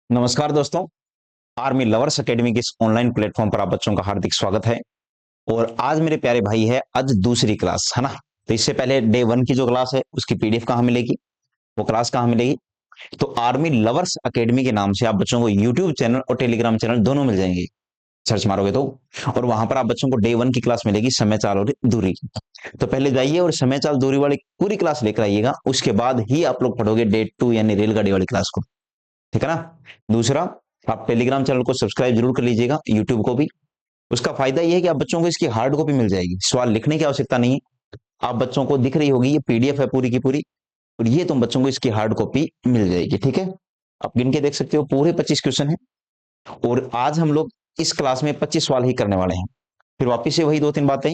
नमस्कार दोस्तों। Army lovers academy के इस ऑनलाइन प्लेटफॉर्म पर आप बच्चों का हार्दिक स्वागत है। और आज मेरे प्यारे भाई है आज दूसरी क्लास है ना। तो इससे पहले डे 1 की जो क्लास है उसकी पीडीएफ कहाँ मिलेगी, वो क्लास कहाँ मिलेगी? तो आर्मी लवर्स एकेडमी के नाम से आप बच्चों को यूट्यूब चैनल और टेलीग्राम चैनल दोनों मिल जाएंगे, सर्च मारोगे तो। और वहां पर आप बच्चों को डे 1 की क्लास मिलेगी, समय चाल और दूरी की। तो पहले जाइए और समय चाल दूरी वाली पूरी क्लास लेकर आइएगा, उसके बाद ही आप लोग पढ़ोगे डे 2 यानी रेलगाड़ी वाली क्लास को, ठीक है ना। दूसरा, आप टेलीग्राम चैनल को सब्सक्राइब जरूर कर लीजिएगा, यूट्यूब को भी। उसका फायदा यह है कि आप बच्चों को इसकी हार्ड कॉपी मिल जाएगी, सवाल लिखने की आवश्यकता नहीं है। आप बच्चों को दिख रही होगी ये पीडीएफ है पूरी की पूरी, और ये तुम बच्चों को इसकी हार्ड कॉपी मिल जाएगी, ठीक है। आप गिन के देख सकते हो पूरे 25 क्वेश्चन है। और आज हम लोग इस क्लास में 25 सवाल ही करने वाले हैं। फिर वापिस से वही दो तीन बातें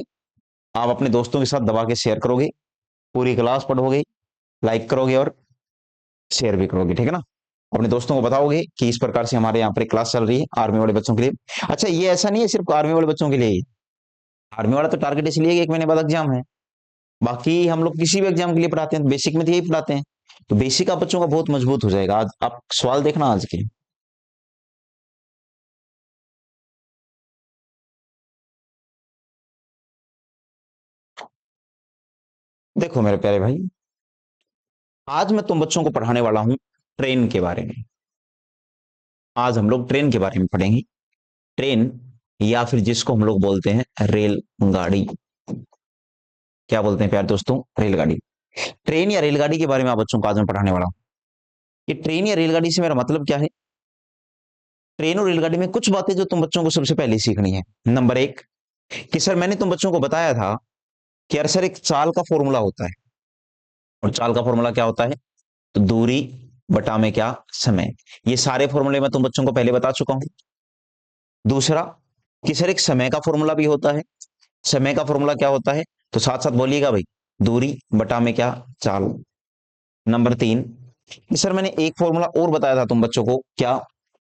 आप अपने दोस्तों के साथ दबा के शेयर करोगे, पूरी क्लास पढ़ोगे, लाइक करोगे और शेयर भी करोगे, ठीक है ना। अपने दोस्तों को बताओगे कि इस प्रकार से हमारे यहाँ पर क्लास चल रही है आर्मी वाले बच्चों के लिए। अच्छा, ये ऐसा नहीं है सिर्फ आर्मी वाले बच्चों के लिए। आर्मी वाला तो टारगेट इसलिए कि 1 महीने बाद एग्जाम है। बाकी हम लोग किसी भी एग्जाम के लिए पढ़ाते हैं, बेसिक में तो यही पढ़ाते हैं। तो बेसिक आप बच्चों का बहुत मजबूत हो जाएगा। आज आप सवाल देखना आज के। देखो मेरे प्यारे भाई, आज मैं तुम बच्चों को पढ़ाने वाला हूं ट्रेन के बारे में। आज हम लोग ट्रेन के बारे में पढ़ेंगे। ट्रेन, या फिर जिसको हम लोग बोलते हैं रेलगाड़ी। क्या बोलते हैं प्यारे दोस्तों? रेलगाड़ी। ट्रेन या रेलगाड़ी के बारे में आप बच्चों को आज मैं पढ़ाने वाला हूं। ये ट्रेन या रेलगाड़ी से मेरा मतलब क्या है? ट्रेन और रेलगाड़ी में कुछ बातें जो तुम बच्चों को सबसे पहले सीखनी है। नंबर एक, कि सर मैंने तुम बच्चों को बताया था कि यार सर एक चाल का फॉर्मूला होता है। और चाल का फॉर्मूला क्या होता है? तो दूरी बटा में क्या, समय। ये सारे फॉर्मूले मैं तुम बच्चों को पहले बता चुका हूं। दूसरा, कि सर एक समय का फॉर्मूला भी होता है। समय का फॉर्मूला क्या होता है? तो साथ साथ बोलिएगा भाई, दूरी बटा में क्या, चाल। नंबर तीन, कि सर मैंने एक फॉर्मूला और बताया था तुम बच्चों को, क्या?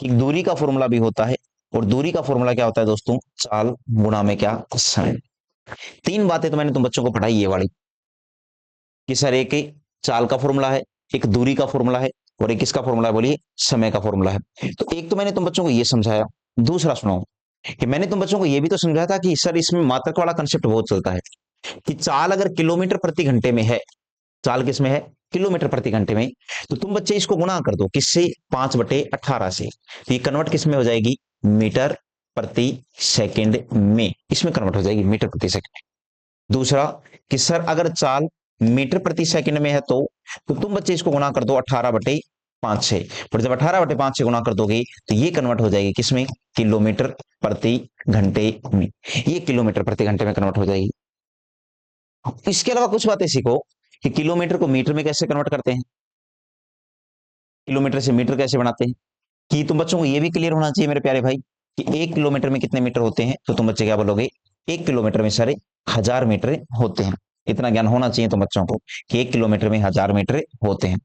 कि दूरी का फॉर्मूला भी होता है। और दूरी का फॉर्मूला क्या होता है दोस्तों? चाल गुणा में क्या, समय। तीन बातें तो मैंने तुम बच्चों को पढ़ाई ये वाली, कि सर एक चाल का फॉर्मूला है, एक दूरी का फॉर्मूला है, और एक किसका फॉर्मूला है बोलिए? समय का फॉर्मूला है। तो एक तो मैंने तुम बच्चों को ये समझाया। दूसरा सुनाओ, कि मैंने तुम बच्चों को ये भी तो समझाया था कि सर इसमें मात्रक वाला कंसेप्ट बहुत चलता है, कि चाल अगर किलोमीटर प्रति घंटे में है, चाल किस में है? किलोमीटर प्रति घंटे में। तो तुम बच्चे इसको गुणा कर दो किससे? 5/18 से। तो ये कन्वर्ट किस में हो जाएगी? मीटर प्रति सेकंड में। इसमें कन्वर्ट हो जाएगी मीटर प्रति सेकंड। दूसरा, कि सर अगर चाल मीटर प्रति सेकंड में है तो तुम बच्चे इसको गुणा कर दो 18/5 से। पर जब 18/5 से गुणा कर दोगे तो ये कन्वर्ट हो जाएगी किसमें? किलोमीटर प्रति घंटे में। ये किलोमीटर प्रति घंटे में कन्वर्ट हो जाएगी। इसके अलावा कुछ बातें सीखो, कि किलोमीटर को मीटर में कैसे कन्वर्ट करते हैं, किलोमीटर से मीटर कैसे बनाते हैं। कि तुम बच्चों को यह भी क्लियर होना चाहिए मेरे प्यारे भाई, कि 1 किलोमीटर में कितने मीटर होते हैं। तो तुम बच्चे क्या बोलोगे? 1 किलोमीटर में सारे 1000 मीटर होते हैं। इतना ज्ञान होना चाहिए तुम बच्चों को, कि 1 किलोमीटर में 1000 मीटर होते हैं।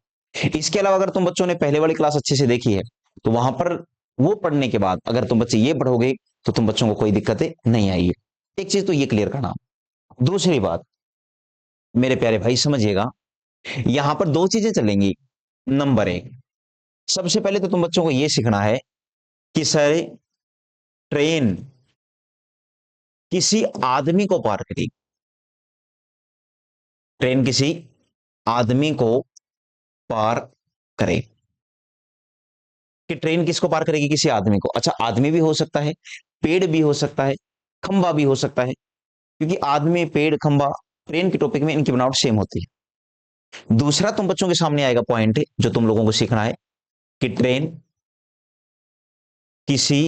इसके अलावा अगर तुम बच्चों ने पहले वाली क्लास अच्छे से देखी है, तो वहां पर वो पढ़ने के बाद अगर तुम बच्चे ये पढ़ोगे तो तुम बच्चों को कोई दिक्कतें नहीं आएगी। एक चीज तो ये क्लियर करना। दूसरी बात, मेरे प्यारे भाई समझिएगा, यहां पर दो चीजें चलेंगी। नंबर एक, सबसे पहले तो तुम बच्चों को यह सीखना है कि सर ट्रेन किसी आदमी को पार करेगी। ट्रेन किसी आदमी को पार करे। कि ट्रेन किसको पार करेगी? किसी आदमी को। अच्छा, आदमी भी हो सकता है, पेड़ भी हो सकता है, खंबा भी हो सकता है, क्योंकि आदमी, पेड़, खंबा, ट्रेन के टॉपिक में इनकी बनावट सेम होती है। दूसरा तुम बच्चों के सामने आएगा पॉइंट जो तुम लोगों को सीखना है, कि ट्रेन किसी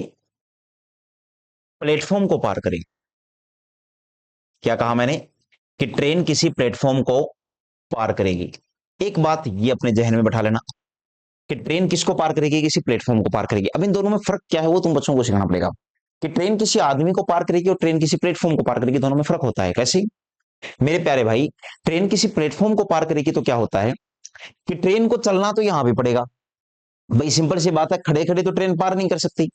प्लेटफॉर्म को पार करेगी। क्या कहा मैंने? कि ट्रेन किसी प्लेटफॉर्म को पार करेगी। एक बात ये अपने जहन में बैठा लेना, कि ट्रेन किसको पार करेगी? किसी प्लेटफॉर्म को पार करेगी। अब इन दोनों में फर्क क्या है वो तुम बच्चों को सीखना पड़ेगा। कि ट्रेन किसी आदमी को पार करेगी और ट्रेन किसी प्लेटफॉर्म को पार करेगी, दोनों में फर्क होता है। कैसे मेरे प्यारे भाई? ट्रेन किसी प्लेटफॉर्म को पार करेगी तो क्या होता है, कि ट्रेन को चलना तो यहां भी पड़ेगा। भाई सिंपल सी बात है, खड़े खड़े तो ट्रेन पार नहीं कर सकती।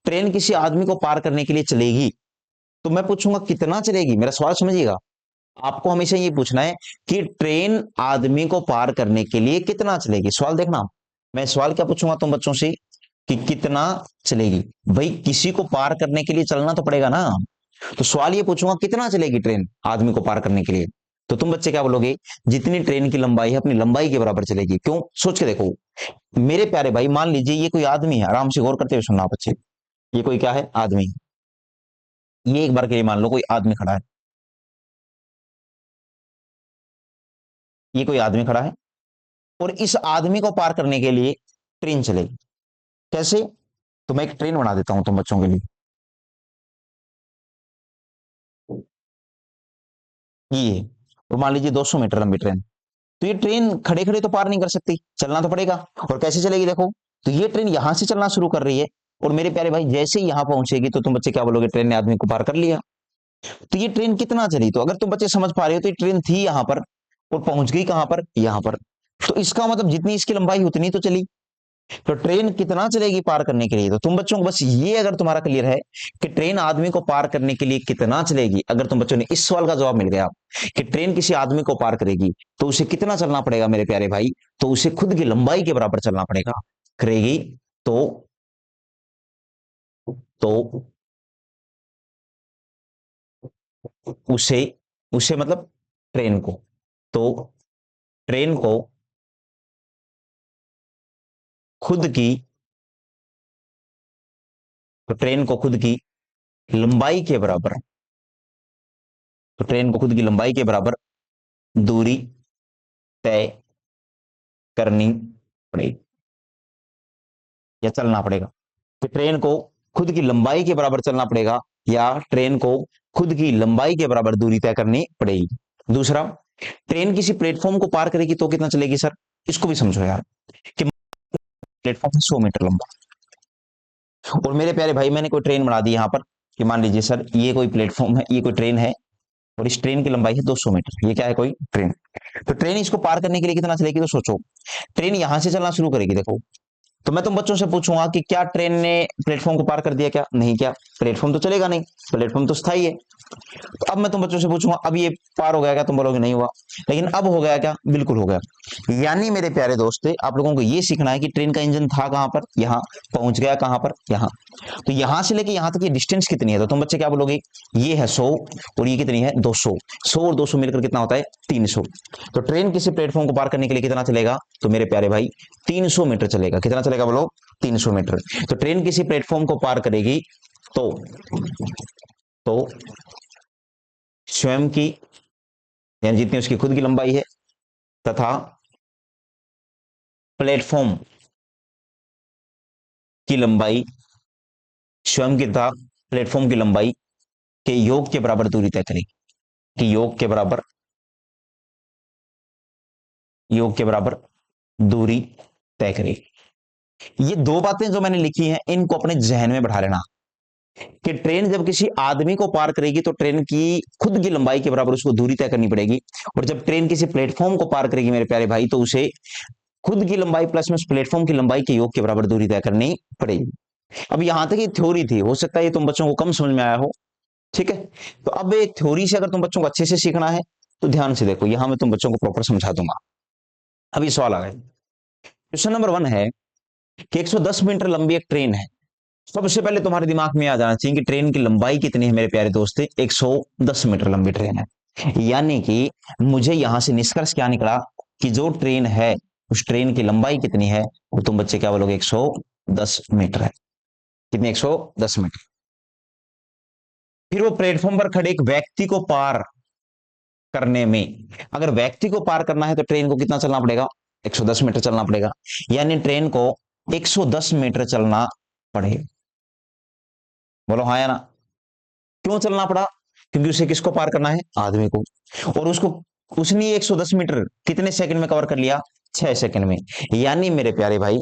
ट्रेन किसी आदमी को पार करने के लिए चलेगी, तो मैं पूछूंगा कितना चलेगी? मेरा सवाल समझिएगा, आपको हमेशा ये पूछना है कि ट्रेन आदमी को पार करने के लिए कितना चलेगी। सवाल देखना, मैं सवाल क्या पूछूंगा तुम बच्चों से, कि कितना चलेगी। भाई किसी को पार करने के लिए चलना तो पड़ेगा ना, तो सवाल ये पूछूंगा कितना चलेगी ट्रेन आदमी को पार करने के लिए। तो तुम बच्चे क्या बोलोगे, जितनी ट्रेन की लंबाई है अपनी लंबाई के बराबर चलेगी। क्यों, सोच के देखो मेरे प्यारे भाई। मान लीजिए ये कोई आदमी है, आराम से गौर करते हुए सुनना बच्चे। ये कोई क्या है, आदमी। ये एक बार के लिए मान लो कोई आदमी खड़ा है, ये कोई आदमी खड़ा है, और इस आदमी को पार करने के लिए ट्रेन चलेगी। कैसे, तो मैं एक ट्रेन बना देता हूं तुम बच्चों के लिए। ये, और मान लीजिए 200 मीटर लंबी ट्रेन। तो ये ट्रेन खड़े खड़े तो पार नहीं कर सकती, चलना तो पड़ेगा। और कैसे चलेगी देखो, तो ये ट्रेन यहां से चलना शुरू कर रही है, और मेरे प्यारे भाई जैसे ही यहां पहुंचेगी तो तुम बच्चे क्या बोलोगे, ट्रेन ने आदमी को पार कर लिया। तो ये ट्रेन कितना चली, तो अगर तुम बच्चे समझ पा रहे हो तो ये ट्रेन थी यहां पर और पहुंच गई कहां पर, यहां पर। तो इसका मतलब जितनी इसकी लंबाई उतनी तो चली। तो ट्रेन कितना चलेगी पार करने के लिए, तो तुम बच्चों को बस ये अगर तुम्हारा क्लियर है कि ट्रेन आदमी को पार करने के लिए कितना चलेगी, अगर तुम बच्चों ने इस सवाल का जवाब मिल गया कि ट्रेन किसी आदमी को पार करेगी तो उसे कितना चलना पड़ेगा मेरे प्यारे भाई, तो उसे खुद की लंबाई के बराबर चलना पड़ेगा। करेगी तो तो उसे उसे मतलब ट्रेन को, तो ट्रेन को खुद की तो ट्रेन को खुद की लंबाई के बराबर तो ट्रेन को खुद की लंबाई के बराबर दूरी तय करनी पड़ेगी या चलना पड़ेगा। कि ट्रेन को खुद की लंबाई के बराबर चलना पड़ेगा या ट्रेन को खुद की लंबाई के बराबर दूरी तय करनी पड़ेगी। दूसरा, ट्रेन किसी प्लेटफॉर्म को पार करेगी तो कितना चलेगी सर, इसको भी समझो यार। कि प्लेटफॉर्म है 100 मीटर लंबा, और मेरे प्यारे भाई मैंने कोई ट्रेन बना दी यहां पर, कि मान लीजिए सर ये कोई प्लेटफॉर्म है, ये कोई ट्रेन है, और इस ट्रेन की लंबाई है 200 मीटर। ये क्या है, कोई ट्रेन। तो ट्रेन इसको पार करने के लिए कितना चलेगी, तो सोचो ट्रेन यहां से चलना शुरू करेगी देखो। तो मैं तुम बच्चों से पूछूंगा कि क्या ट्रेन ने प्लेटफॉर्म को पार कर दिया, क्या नहीं, क्या प्लेटफॉर्म तो चलेगा नहीं, प्लेटफॉर्म तो स्थायी है। तो अब मैं तुम बच्चों से पूछूंगा अब ये पार हो गया क्या, तुम बोलोगे नहीं हुआ। लेकिन अब हो गया क्या, बिल्कुल हो गया। यानी मेरे प्यारे दोस्त आप लोगों को ये सीखना है कि ट्रेन का इंजन था कहां पर, यहाँ पहुंच गया कहां पर, यहाँ। तो यहां से लेके यहां तक ये डिस्टेंस कितनी है, तो तुम बच्चे क्या बोलोगे, ये है 100 और ये कितनी है 200। 100 और 200 मिलकर कितना होता है 300। तो ट्रेन किसी प्लेटफॉर्म को पार करने के लिए कितना चलेगा, तो मेरे प्यारे भाई 300 मीटर चलेगा। कितना चलेगा बोलो, 300 मीटर। तो ट्रेन किसी प्लेटफॉर्म को पार करेगी तो तो स्वयं की, यानी जितनी उसकी खुद की लंबाई है, तथा प्लेटफॉर्म की लंबाई, स्वयं की तथा प्लेटफॉर्म की लंबाई के योग के बराबर दूरी तय करेगी। कि योग के बराबर दूरी तय करेगी। ये दो बातें जो मैंने लिखी हैं इनको अपने जहन में बैठा लेना, कि ट्रेन जब किसी आदमी को पार करेगी तो ट्रेन की खुद की लंबाई के बराबर उसको दूरी तय करनी पड़ेगी, और जब ट्रेन किसी प्लेटफॉर्म को पार करेगी मेरे प्यारे भाई तो उसे खुद की लंबाई प्लस में उस प्लेटफॉर्म की लंबाई के योग के बराबर दूरी तय करनी पड़ेगी। अब यहां तक ये थ्योरी थी, हो सकता है ये तुम बच्चों को कम समझ में आया हो, ठीक है। तो अब एक थ्योरी से अगर तुम बच्चों को अच्छे से सीखना है तो ध्यान से देखो, यहां मैं तुम बच्चों को प्रॉपर समझा दूंगा। अभी सवाल आ गए। क्वेश्चन नंबर 1 है कि 110 मीटर लंबी एक ट्रेन है। सबसे पहले तुम्हारे दिमाग में आ जाना चाहिए कि ट्रेन की लंबाई कितनी है मेरे प्यारे दोस्त, 110 मीटर लंबी ट्रेन है। यानी कि मुझे यहां से निष्कर्ष क्या निकला कि जो ट्रेन है उस ट्रेन की लंबाई कितनी है, वो तुम बच्चे क्या बोलोगे, 110 मीटर है। कितनी, 110 मीटर। फिर वो प्लेटफॉर्म पर खड़े एक व्यक्ति को पार करने में, अगर व्यक्ति को पार करना है तो ट्रेन को कितना चलना पड़ेगा, 110 मीटर चलना पड़ेगा। यानी ट्रेन को 110 मीटर चलना पड़ेगा। बोलो हाँ या ना। क्यों चलना पड़ा, क्योंकि उसे किसको पार करना है, आदमी को। और उसने 110 मीटर कितने सेकंड में कवर कर लिया, 6 सेकंड में। यानी मेरे प्यारे भाई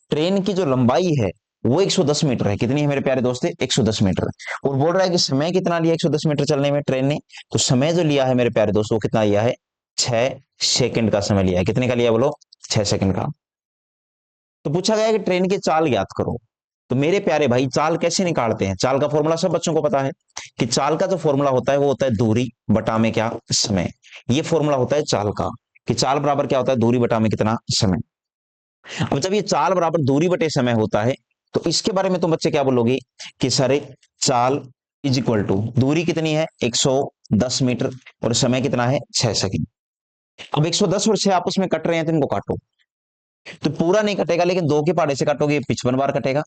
ट्रेन की जो लंबाई है वो 110 मीटर है। कितनी है मेरे प्यारे दोस्त, 110 मीटर। और बोल रहा है कि समय कितना लिया 110 मीटर चलने में ट्रेन ने, तो समय जो लिया है मेरे प्यारे दोस्तों कितना लिया है, 6 सेकंड का समय लिया है। कितने का लिया बोलो, 6 सेकंड का। तो पूछा गया कि ट्रेन की चाल ज्ञात करो। तो मेरे प्यारे भाई चाल कैसे निकालते हैं, चाल का फॉर्मूला सब बच्चों को पता है कि चाल का जो फॉर्मूला होता है वो होता है दूरी बटा में क्या, समय। ये फॉर्मूला होता है चाल का, कि चाल बराबर क्या होता है, दूरी बटा में कितना, समय। अब जब ये चाल बराबर दूरी बटे समय होता है तो इसके बारे में तुम बच्चे क्या बोलोगे कि सर चाल इज इक्वल टू दूरी कितनी है 110 मीटर और समय कितना है 6 सेकंड। अब 110 और 6 आपस में कट रहे हैं तो इनको काटो, तो पूरा नहीं कटेगा लेकिन दो के पहाड़े से काटोगे 55 बार कटेगा,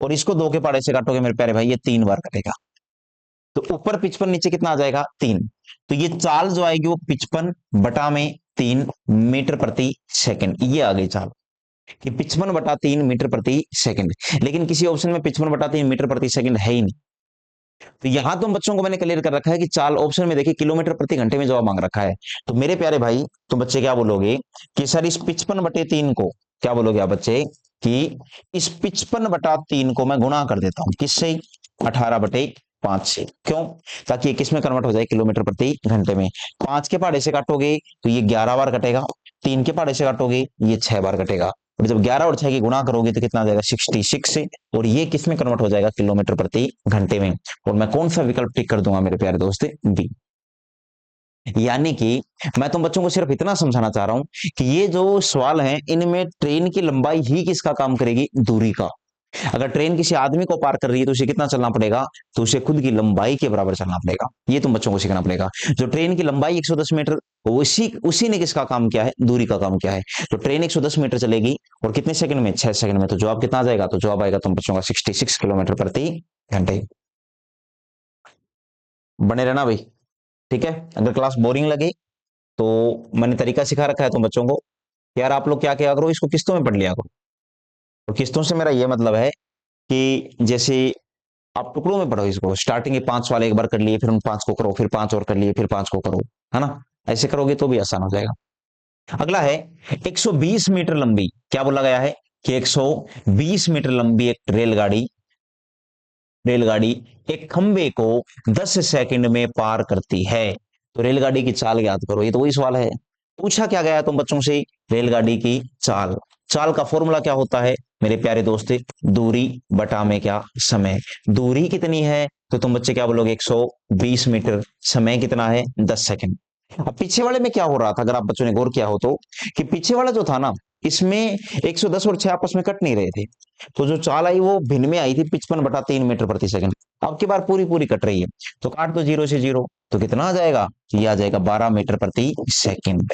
और इसको दो के पहाड़े से काटोगे मेरे प्यारे भाई ये 3 बार कटेगा। तो ऊपर 55 नीचे कितना आ जाएगा 3। तो ये चाल जो आएगी वो 55 बटा में 3 मीटर प्रति सेकंड, ये आ गई चाल कि 55 बटा 3 मीटर प्रति सेकंड। लेकिन किसी ऑप्शन में 55 बटा 3 मीटर प्रति सेकंड है ही नहीं। तो यहां तुम बच्चों को मैंने क्लियर कर रखा है कि चाल ऑप्शन में देखिए किलोमीटर प्रति घंटे में जवाब मांग रखा है। तो मेरे प्यारे भाई तुम बच्चे क्या बोलोगे कि सर इस 55 बटे 3 को क्या बोलोगे आप बच्चे कि इस 55 बटा 3 को मैं गुणा कर देता हूं किससे 18 बटे 5 से, क्यों ताकि ये किस में कन्वर्ट हो जाए किलोमीटर प्रति घंटे में। 5 के पहाड़े से काटोगे तो ये 11 बार कटेगा, 3 के पहाड़े से काटोगे ये 6 बार कटेगा, और जब 11 और 6 की गुणा करोगे तो कितना आ जाएगा 66 से, और ये किस में कन्वर्ट हो जाएगा किलोमीटर प्रति घंटे में। और मैं कौन सा विकल्प टिक कर दूंगा मेरे प्यारे दोस्त बी। यानी कि मैं तुम बच्चों को सिर्फ इतना समझाना चाह रहा हूं कि ये जो सवाल है इनमें ट्रेन की लंबाई ही किसका काम करेगी दूरी का। अगर ट्रेन किसी आदमी को पार कर रही है तो उसे कितना चलना पड़ेगा, तो उसे खुद की लंबाई के बराबर चलना पड़ेगा। ये तुम बच्चों को सीखना पड़ेगा। जो ट्रेन की लंबाई 110 मीटर उसी उसी ने किसका काम किया है दूरी का काम किया है। तो ट्रेन 110 मीटर चलेगी और कितने सेकंड में 6 सेकंड में। तो जवाब कितना आ जाएगा, तो जवाब आएगा तुम बच्चों का 66 किलोमीटर प्रति घंटे। बने रहना भाई, ठीक है। अगर क्लास बोरिंग लगे तो मैंने तरीका सिखा रखा है तुम बच्चों को, यार आप लोग क्या क्या करो इसको किस्तों में पढ़ लिया करो। और किस्तों से मेरा यह मतलब है कि जैसे आप टुकड़ों में पढ़ो इसको, स्टार्टिंग के 5 सवाल एक बार कर लिए फिर उन 5 को करो, फिर 5 और कर लिए फिर 5 को करो, है ना। ऐसे करोगे तो भी आसान हो जाएगा। अगला है 120 मीटर लंबी, क्या बोला गया है कि 120 मीटर लंबी एक रेलगाड़ी रेलगाड़ी एक खंबे को 10 सेकंड में पार करती है। तो रेलगाड़ी की चाल याद करो, ये तो वही सवाल है। पूछा क्या गया तुम बच्चों से, रेलगाड़ी की चाल। चाल का फॉर्मूला क्या होता है मेरे प्यारे दोस्त, दूरी बटा में क्या समय। दूरी कितनी है तो तुम बच्चे क्या बोलोगे 120 मीटर, समय कितना है 10 सेकंड। अब पीछे वाले में क्या हो रहा था अगर आप बच्चों ने गौर किया हो तो, कि पीछे वाला जो था ना इसमें 110 और 6 आपस में कट नहीं रहे थे, तो जो चाल आई वो भिन्न में आई थी 55 बटा 3 मीटर प्रति सेकंड। अब की बार पूरी पूरी कट रही है तो काट दो 0 से 0, तो कितना आ जाएगा, ये आ जाएगा 12 मीटर प्रति सेकंड।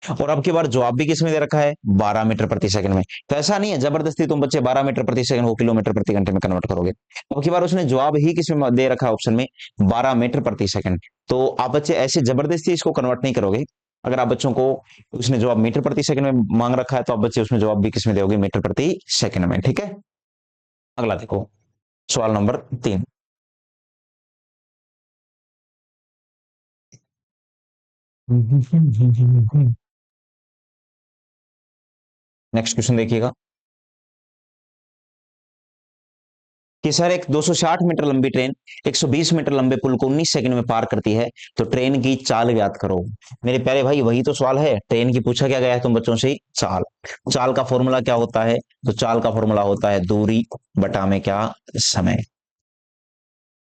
और अब की बार जवाब भी किसमें दे रखा है 12 मीटर प्रति सेकंड में। तो ऐसा नहीं है जबरदस्ती तुम बच्चे 12 मीटर प्रति सेकंड को किलोमीटर प्रति घंटे में कन्वर्ट करोगे। अब की बार उसने जवाब ही किसमें दे रखा है ऑप्शन में 12 मीटर प्रति सेकंड। तो आप बच्चे ऐसे जबरदस्ती इसको कन्वर्ट नहीं करोगे। अगर आप बच्चों को उसने जवाब मीटर प्रति सेकंड में मांग रखा है तो आप बच्चे उसमें जवाब भी किसमें दोगे मीटर प्रति सेकंड में, ठीक है। अगला देखो सवाल नंबर 3। नेक्स्ट क्वेश्चन देखिएगा कि सर एक 260 मीटर लंबी ट्रेन 120 मीटर लंबे पुल को 19 सेकंड में पार करती है, तो ट्रेन की चाल ज्ञात करो। मेरे प्यारे भाई वही तो सवाल है, ट्रेन की पूछा क्या गया है तुम बच्चों से चाल। चाल का फॉर्मूला क्या होता है, तो चाल का फॉर्मूला होता है दूरी बटा में क्या समय।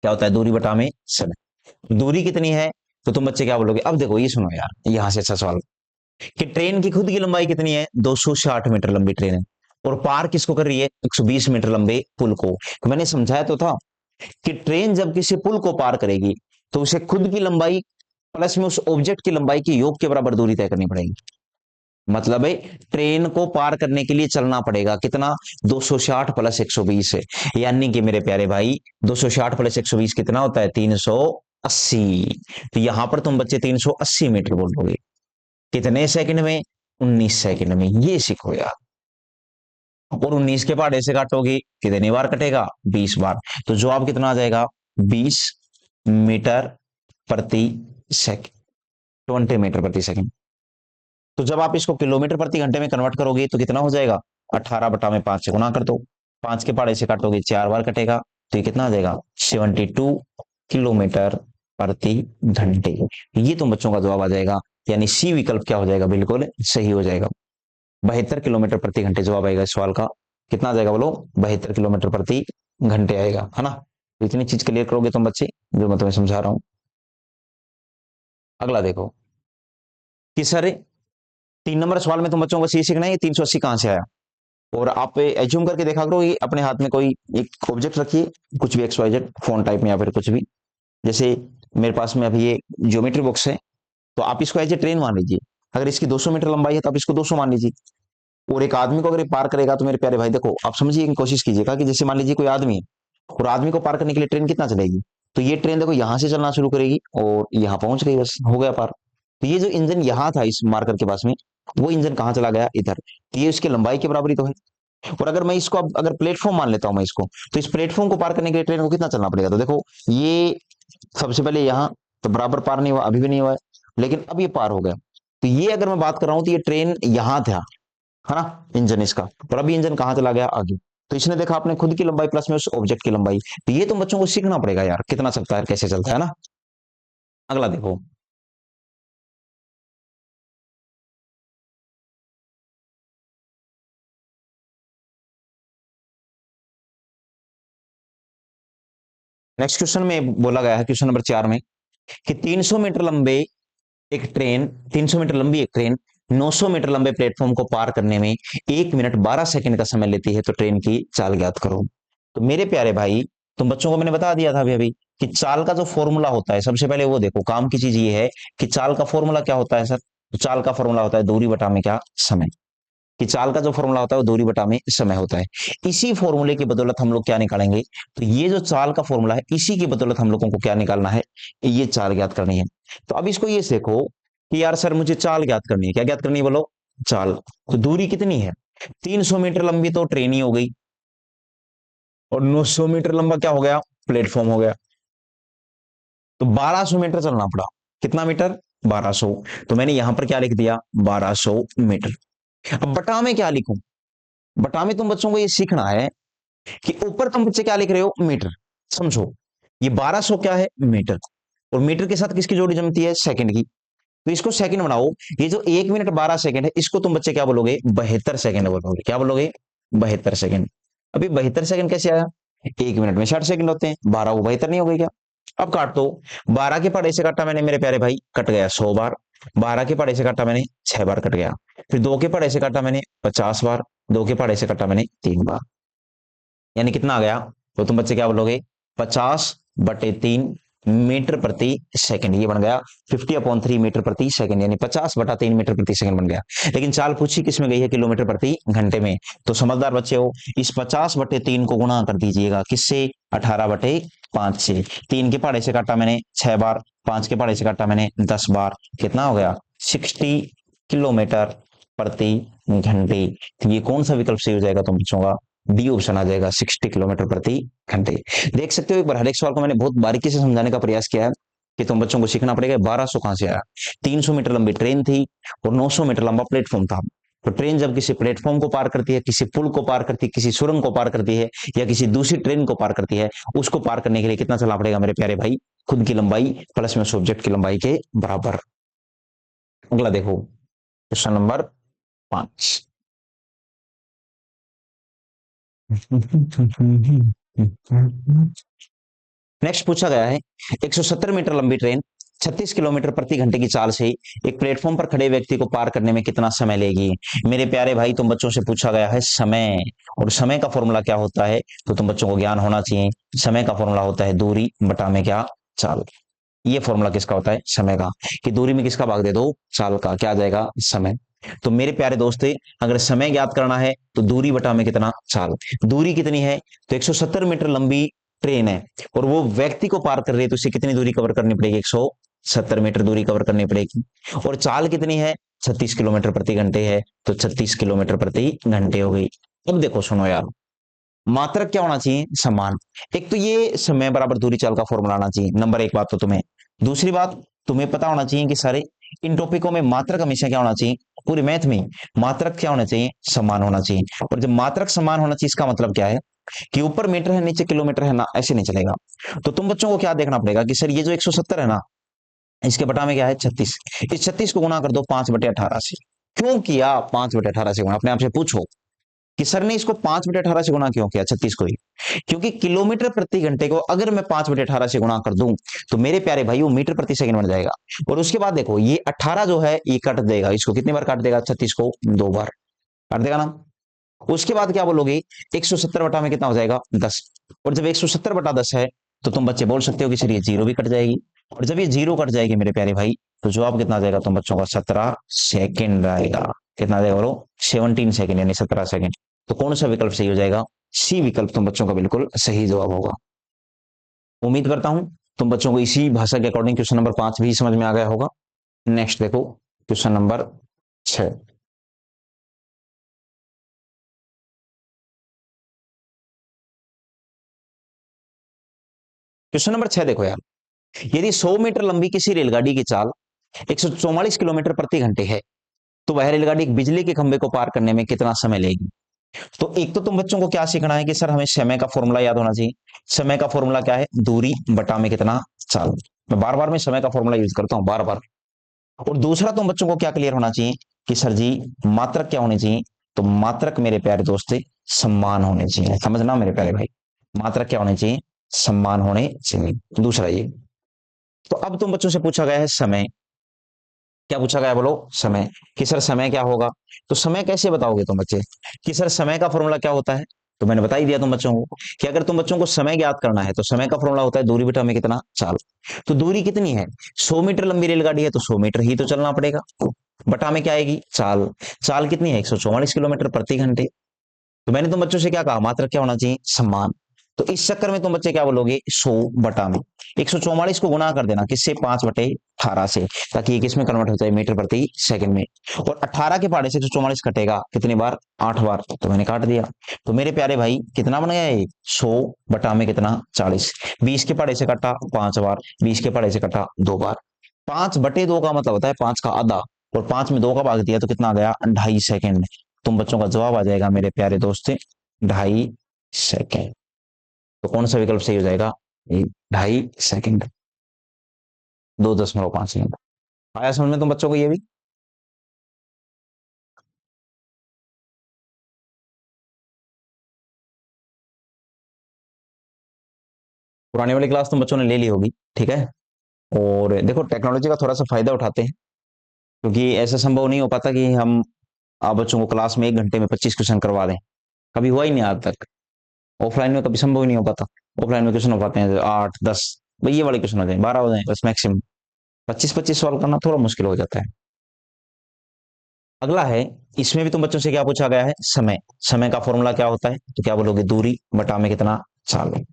क्या होता है दूरी बटा में समय। दूरी कितनी है तो तुम बच्चे क्या बोलोगे, अब देखो ये सुनो यार यहां से अच्छा सवाल, कि ट्रेन की खुद की लंबाई कितनी है 260 मीटर लंबी ट्रेन है, और पार किसको कर रही है 120 मीटर लंबे पुल को। तो मैंने समझाया तो था कि ट्रेन जब किसी पुल को पार करेगी तो उसे खुद की लंबाई प्लस में उस ऑब्जेक्ट की लंबाई के योग के बराबर दूरी तय करनी पड़ेगी। मतलब है ट्रेन को पार करने के लिए चलना पड़ेगा कितना 260 प्लस 120 है, यानी कि मेरे प्यारे भाई 260 प्लस 120 कितना होता है 380। तो यहां पर तुम बच्चे 380 मीटर बोलोगे कितने सेकंड में 19 सेकंड में, ये सीखो यार। और 19 के पहाड़े से काटोगे कितनी बार कटेगा 20 बार। तो जवाब कितना आ जाएगा 20 मीटर प्रति सेकंड, 20 मीटर प्रति सेकंड। तो जब आप इसको किलोमीटर प्रति घंटे में कन्वर्ट करोगे तो कितना हो जाएगा 18 बटा में 5 से गुणा कर दो, 5 के पहाड़े से काटोगे 4 बार कटेगा, तो ये कितना आ जाएगा 72 किलोमीटर प्रति घंटे। ये तुम बच्चों का जवाब आ जाएगा, यानी सी विकल्प क्या हो जाएगा बिल्कुल सही हो जाएगा। 72 किलोमीटर प्रति घंटे जवाब आएगा इस सवाल का। कितना आ जाएगा बोलो 72 किलोमीटर प्रति घंटे आएगा, है ना। तो इतनी चीज क्लियर करोगे तुम बच्चे जो मैं तुम्हें समझा रहा हूं। अगला देखो कि सर 3 नंबर सवाल में तुम बच्चों को सी सीखना है 380 कहां से आया। और आप एज्यूम करके देखा करो, ये अपने हाथ में कोई एक ऑब्जेक्ट रखिए, कुछ भी X Y Z phone type में या फिर कुछ भी। जैसे मेरे पास में अभी ये ज्योमेट्री बॉक्स है, तो आप इसको एज ए ट्रेन मान लीजिए। अगर इसकी 200 मीटर लंबाई है तो आप इसको 200 मान लीजिए। और एक आदमी को अगर ये पार करेगा तो मेरे प्यारे भाई देखो, आप समझिए कि कोशिश कीजिएगा कि जैसे मान लीजिए कोई आदमी है, और आदमी को पार करने के लिए ट्रेन कितना चलेगी। तो ये ट्रेन देखो यहां से चलना शुरू करेगी और यहाँ पहुंच गई, बस हो गया पार। तो ये जो इंजन यहाँ था इस मार्कर के पास में, वो इंजन कहाँ चला गया, इधर। तो ये उसकी लंबाई के बराबरी तो है। और अगर मैं इसको अब अगर प्लेटफॉर्म मान लेता हूं मैं इसको, तो इस प्लेटफॉर्म को पार करने के लिए ट्रेन को कितना चलना पड़ेगा। तो देखो ये सबसे पहले यहाँ तो बराबर पार नहीं हुआ, अभी भी नहीं हुआ है, लेकिन अब ये पार हो गया। तो ये अगर मैं बात कर रहा हूं तो ये ट्रेन यहां था, है ना, इंजन इसका। और अभी इंजन कहां चला गया, आगे। तो इसने देखा अपने खुद की लंबाई प्लस में उस ऑब्जेक्ट की लंबाई। तो ये तो बच्चों को सीखना पड़ेगा यार, कितना चलता है कैसे चलता है ना। अगला देखो, नेक्स्ट क्वेश्चन में बोला गया है क्वेश्चन नंबर 4 में कि 300 मीटर लंबे एक ट्रेन 300 मीटर लंबी एक ट्रेन 900 मीटर लंबे प्लेटफॉर्म को पार करने में 1 मिनट 12 सेकंड का समय लेती है, तो ट्रेन की चाल ज्ञात करो। तो मेरे प्यारे भाई, तुम बच्चों को मैंने बता दिया था अभी अभी कि चाल का जो फॉर्मूला होता है, सबसे पहले वो देखो, काम की चीज ये है कि चाल का फॉर्मूला क्या होता है सर। तो चाल का फॉर्मूला होता है दूरी बटा में क्या, समय। कि चाल का जो फॉर्मूला होता है वो दूरी बटा में समय होता है। इसी फॉर्मूले की बदौलत हम लोग क्या निकालेंगे, तो ये जो चाल का फॉर्मूला है इसी की बदौलत हम लोगों को क्या निकालना है, ये चाल ज्ञात करनी है। तो अब इसको ये देखो कि यार सर मुझे चाल ज्ञात करनी है, क्या ज्ञात करनी है बोलो, चाल। तो दूरी कितनी है, 300 मीटर लंबी तो ट्रेन ही हो गई, और 900 मीटर लंबा क्या हो गया, प्लेटफॉर्म हो गया। तो 1200 मीटर चलना पड़ा, कितना मीटर, 1200। तो मैंने यहां पर क्या लिख दिया, 1200 मीटर। अब बटा में क्या लिखूं, बटा में तुम बच्चों को ये सीखना है कि ऊपर तुम बच्चे क्या लिख रहे हो, मीटर। समझो, ये 1200 क्या है, मीटर। और मीटर के साथ किसकी जोड़ी जमती है, सेकंड की। तो इसको सेकंड बनाओ। ये जो 1 मिनट 12 सेकंड है, इसको तुम बच्चे क्या बोलोगे, 72 सेकंड बोलोगे। क्या बोलोगे, 72 सेकंड। अभी 72 सेकंड कैसे आया, 1 मिनट में 60 सेकंड होते हैं, 12 वो 72 नहीं हो गई क्या। अब काट दो, 12 के पहाड़े से काटा मैंने मेरे प्यारे भाई, कट गया 100 बार। 12 के पहाड़े से काटा मैंने 6 बार, कट गया। फिर 2 के पहाड़े से काटा मैंने 50 बार, 2 के पहाड़े से काटा मैंने 3 बार। यानी कितना आ गया, तो तुम बच्चे क्या बोलोगे, 50/3 मीटर प्रति सेकंड, ये बन गया 50/3 मीटर प्रति सेकंड, यानी 50/3 मीटर प्रति सेकंड बन गया। लेकिन चाल पूछी किस में गई है, किलोमीटर प्रति घंटे में। तो समझदार बच्चे हो, इस 50/3 को गुणा कर दीजिएगा किससे, 18/5 से। 3 के पहाड़े से काटा मैंने 6 बार, 5 के पहाड़े से काटा मैंने 10 बार, कितना हो गया, 60 किलोमीटर प्रति घंटे। तो ये कौन सा विकल्प सही हो जाएगा तुम बच्चों का, डी ऑप्शन आ जाएगा, 60 किलोमीटर प्रति घंटे। देख सकते हो, एक बार हर एक सवाल को मैंने बहुत बारीकी से समझाने का प्रयास किया है कि तुम बच्चों को सीखना पड़ेगा 1200 कहां से आया। 300 मीटर लंबी ट्रेन थी और 900 मीटर लंबा प्लेटफॉर्म था। तो ट्रेन जब किसी प्लेटफॉर्म को पार करती है, किसी पुल को पार करती है, किसी सुरंग को पार करती है, या किसी दूसरी ट्रेन को पार करती है, उसको पार करने के लिए कितना चलना पड़ेगा मेरे प्यारे भाई, खुद की लंबाई प्लस में सब्जेक्ट की लंबाई के बराबर। अगला देखो, क्वेश्चन नंबर 5। नेक्स्ट पूछा गया है, 170 मीटर लंबी ट्रेन 36 किलोमीटर प्रति घंटे की चाल से एक प्लेटफॉर्म पर खड़े व्यक्ति को पार करने में कितना समय लेगी। मेरे प्यारे भाई, तुम बच्चों से पूछा गया है समय, और समय का फॉर्मूला क्या होता है, तो तुम बच्चों को ज्ञान होना चाहिए। समय का फॉर्मूला होता है दूरी बटा में क्या, चाल। ये फॉर्मूला किसका होता है, समय का, कि दूरी में किसका भाग दे दो, चाल का, क्या आ जाएगा, समय। तो मेरे प्यारे दोस्त, अगर समय ज्ञात करना है तो दूरी बटा में कितना, चाल। दूरी कितनी है, तो 170 मीटर लंबी ट्रेन है और वो व्यक्ति को पार कर रही है, तो उसे कितनी दूरी कवर करनी पड़ेगी, 170 मीटर दूरी कवर करनी पड़ेगी। और चाल कितनी है, 36 किलोमीटर प्रति घंटे है, तो 36 किलोमीटर प्रति घंटे हो गई। अब देखो सुनो यार, मात्रक क्या होना चाहिए, समान। एक तो ये समय बराबर दूरी चाल का फॉर्मूला आना चाहिए, नंबर 1 बात तो तुम्हें। दूसरी बात, तुम्हें पता होना चाहिए कि सारे इन टॉपिकों में मात्रक हमेशा क्या होना चाहिए, पूरे मैथ में मात्रक क्या होना चाहिए, समान होना चाहिए। और जब मात्रक समान होना चाहिए, इसका मतलब क्या है कि ऊपर मीटर है नीचे किलोमीटर है ना, ऐसे नहीं चलेगा। तो तुम बच्चों को क्या देखना पड़ेगा कि सर ये जो 170 है ना, इसके बटा में क्या है, 36। इस 36 को गुणा कर दो 5/18 से। क्यों किया 5/18 से गुणा, अपने आप से पूछो कि सर ने इसको 5/18 से गुणा क्यों किया 36 को ही। क्योंकि किलोमीटर प्रति घंटे को अगर मैं 5/18 से गुणा कर दूं, तो मेरे प्यारे भाई वो मीटर प्रति सेकंड बन जाएगा। और उसके बाद देखो ये 18 जो है ये काट देगा, इसको कितनी बार काट देगा, 36 को 2 बार काट देगा ना। उसके बाद क्या बोलोगे, 170 बटा में कितना हो जाएगा 10। और जब 170 बटा 10 है तो तुम बच्चे बोल सकते हो कि सर ये जीरो भी कट जाएगी, और जब ये जीरो कट जाएगी मेरे प्यारे भाई, तो जवाब कितना आ जाएगा तुम बच्चों का 17 सेकेंड आएगा। कितना आ जाएगा बोलो, 17 सेकेंड यानी 17 सेकेंड। तो कौन सा विकल्प सही हो जाएगा, सी विकल्प तुम बच्चों का बिल्कुल सही जवाब होगा। उम्मीद करता हूं तुम बच्चों को इसी भाषा के अकॉर्डिंग क्वेश्चन नंबर 5 भी समझ में आ गया होगा। नेक्स्ट देखो क्वेश्चन नंबर 6। क्वेश्चन नंबर 6 देखो यार, यदि 100 मीटर लंबी किसी रेलगाड़ी की चाल 144 किलोमीटर प्रति घंटे है, तो वह रेलगाड़ी एक बिजली के खंभे को पार करने में कितना समय लेगी। तो एक तो तुम बच्चों को क्या सीखना है कि सर हमें समय का फॉर्मूला याद होना चाहिए। समय का फॉर्मूला क्या है, दूरी बटा में कितना चाल। मैं बार बार में समय का फॉर्मूला यूज करता हूं बार बार। और दूसरा तुम बच्चों को क्या क्लियर होना चाहिए कि सर जी मात्रक क्या होनी चाहिए। तो मात्रक मेरे प्यारे दोस्त सम्मान होने चाहिए, समझना मेरे प्यारे भाई, मात्रक क्या होने चाहिए, सम्मान होने चाहिए। दूसरा ये, तो अब तुम बच्चों से पूछा गया है समय, क्या पूछा गया बोलो, समय, कि सर समय क्या होगा। तो समय कैसे बताओगे तुम बच्चे कि सर समय का फॉर्मूला क्या होता है। तो मैंने बता ही दिया तुम बच्चों को कि अगर तुम बच्चों को समय ज्ञात करना है तो समय का फॉर्मूला होता है दूरी बटा में कितना चाल। तो दूरी कितनी है, 100 मीटर लंबी रेलगाड़ी है तो 100 मीटर ही तो चलना पड़ेगा, बटा में क्या आएगी चाल। चाल कितनी है, 144 किलोमीटर प्रति घंटे। तो मैंने तुम बच्चों से क्या कहा, मात्रक क्या होना चाहिए, सम्मान। तो इस चक्कर में तुम बच्चे क्या बोलोगे, 100 बटा में 144 को गुना कर देना किससे, 5/18 से, ताकि ये किसमें कन्वर्ट हो जाए, मीटर प्रति सेकंड में। और 18 के पहाड़े से 144 कटेगा कितनी बार, 8 बार, तो मैंने काट दिया। तो मेरे प्यारे भाई कितना बन गया ये, 100 बटा में कितना 40। 20 के पहाड़े से कटा 5 बार, 20 के पहाड़े से कटा 2 बार। 5/2 का मतलब होता है 5 का आधा, और 5 में 2 का भाग दिया तो कितना आ गया, 2.5 सेकेंड। तुम बच्चों का जवाब आ जाएगा मेरे प्यारे दोस्त 2.5 सेकेंड। तो कौन सा विकल्प सही हो जाएगा, 2.5 सेकेंड, 2.5 सेकेंड। आया समझ में तुम बच्चों को ये भी। पुरानी वाली क्लास तुम बच्चों ने ले ली होगी, ठीक है। और देखो टेक्नोलॉजी का थोड़ा सा फायदा उठाते हैं, क्योंकि ऐसा संभव नहीं हो पाता कि हम आप बच्चों को क्लास में 1 घंटे में 25 क्वेश्चन करवा दें, कभी हुआ ही नहीं आज तक। ऑफलाइन में कभी संभव ही नहीं हो पाता। ऑफलाइन में क्वेश्चन हो पाते हैं 8-10, भाई ये वाले क्वेश्चन हो जाए 12 हो जाए बस मैक्सिमम। 25-25 सॉल्व करना थोड़ा मुश्किल हो जाता है। अगला है, इसमें भी तुम बच्चों से क्या पूछा गया है, समय। समय का फॉर्मूला क्या होता है, तो क्या बोलोगे, दूरी बटा में कितना चाल।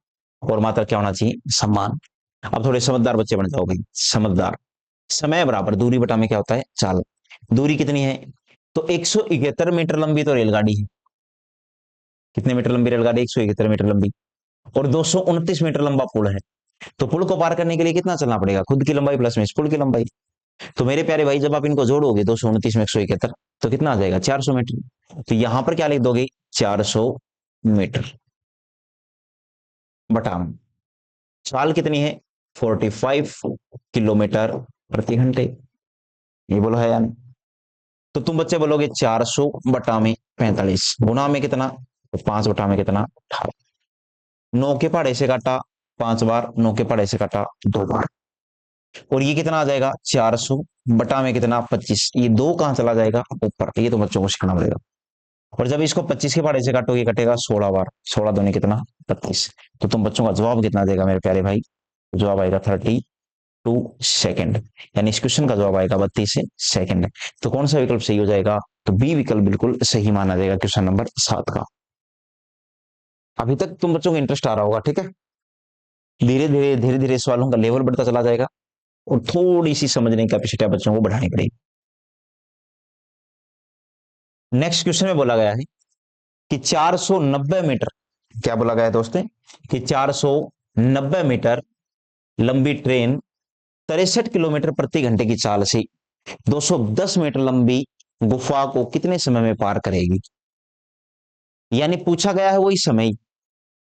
और मात्रा क्या होना चाहिए, सम्मान। अब थोड़े समझदार बच्चे बन जाओगे, समझदार। समय बराबर दूरी बटा में क्या होता है, चाल। दूरी कितनी है, तो 171 मीटर लंबी तो रेलगाड़ी है। कितने मीटर लंबी रेलगाड़ी, 171 मीटर लंबी। और 229 मीटर लंबा पुल है। तो पुल को पार करने के लिए कितना चलना पड़ेगा, खुद की लंबाई प्लस में इस पुल की लंबाई। तो मेरे प्यारे भाई जब आप इनको जोड़ोगे 229 में 171, तो कितना आ जाएगा, 400 मीटर। तो यहां पर क्या लिख दोगे, 400 मीटर बटा में चाल कितनी है, 45 किलोमीटर प्रति घंटे। ये बोलो है यानी। तो तुम बच्चे बोलोगे 400 बटा में 45 गुना में कितना, तो 5 बटा में कितना 18। 9 के पहाड़े से काटा 5 बार, 9 के पहाड़े से काटा 2 बार। और ये कितना आ जाएगा, 400 बटा में कितना 25। ये 2 कहां चला जाएगा, ऊपर। ये तो बच्चों को सीखना पड़ेगा। और जब इसको 25 के पहाड़े से काटोगे कटेगा 16 बार, 16 दूनी कितना 32। तो तुम बच्चों का जवाब कितना देगा मेरे प्यारे भाई, जवाब आएगा 32 सेकेंड। यानी इस क्वेश्चन का जवाब आएगा 32 सेकेंड। तो कौन सा विकल्प सही हो जाएगा, तो बी विकल्प बिल्कुल सही माना जाएगा क्वेश्चन नंबर 7 का। अभी तक तुम बच्चों को इंटरेस्ट आ रहा होगा, ठीक है। धीरे धीरे सवालों का लेवल बढ़ता चला जाएगा, और थोड़ी सी समझने की कैपेसिटी बच्चों को बढ़ानी पड़ेगी। नेक्स्ट क्वेश्चन में बोला गया है कि 490 मीटर, क्या बोला गया है दोस्तों, कि 490 मीटर लंबी ट्रेन 63 किलोमीटर प्रति घंटे की चाल से 210 मीटर लंबी गुफा को कितने समय में पार करेगी। यानी पूछा गया है वही समय।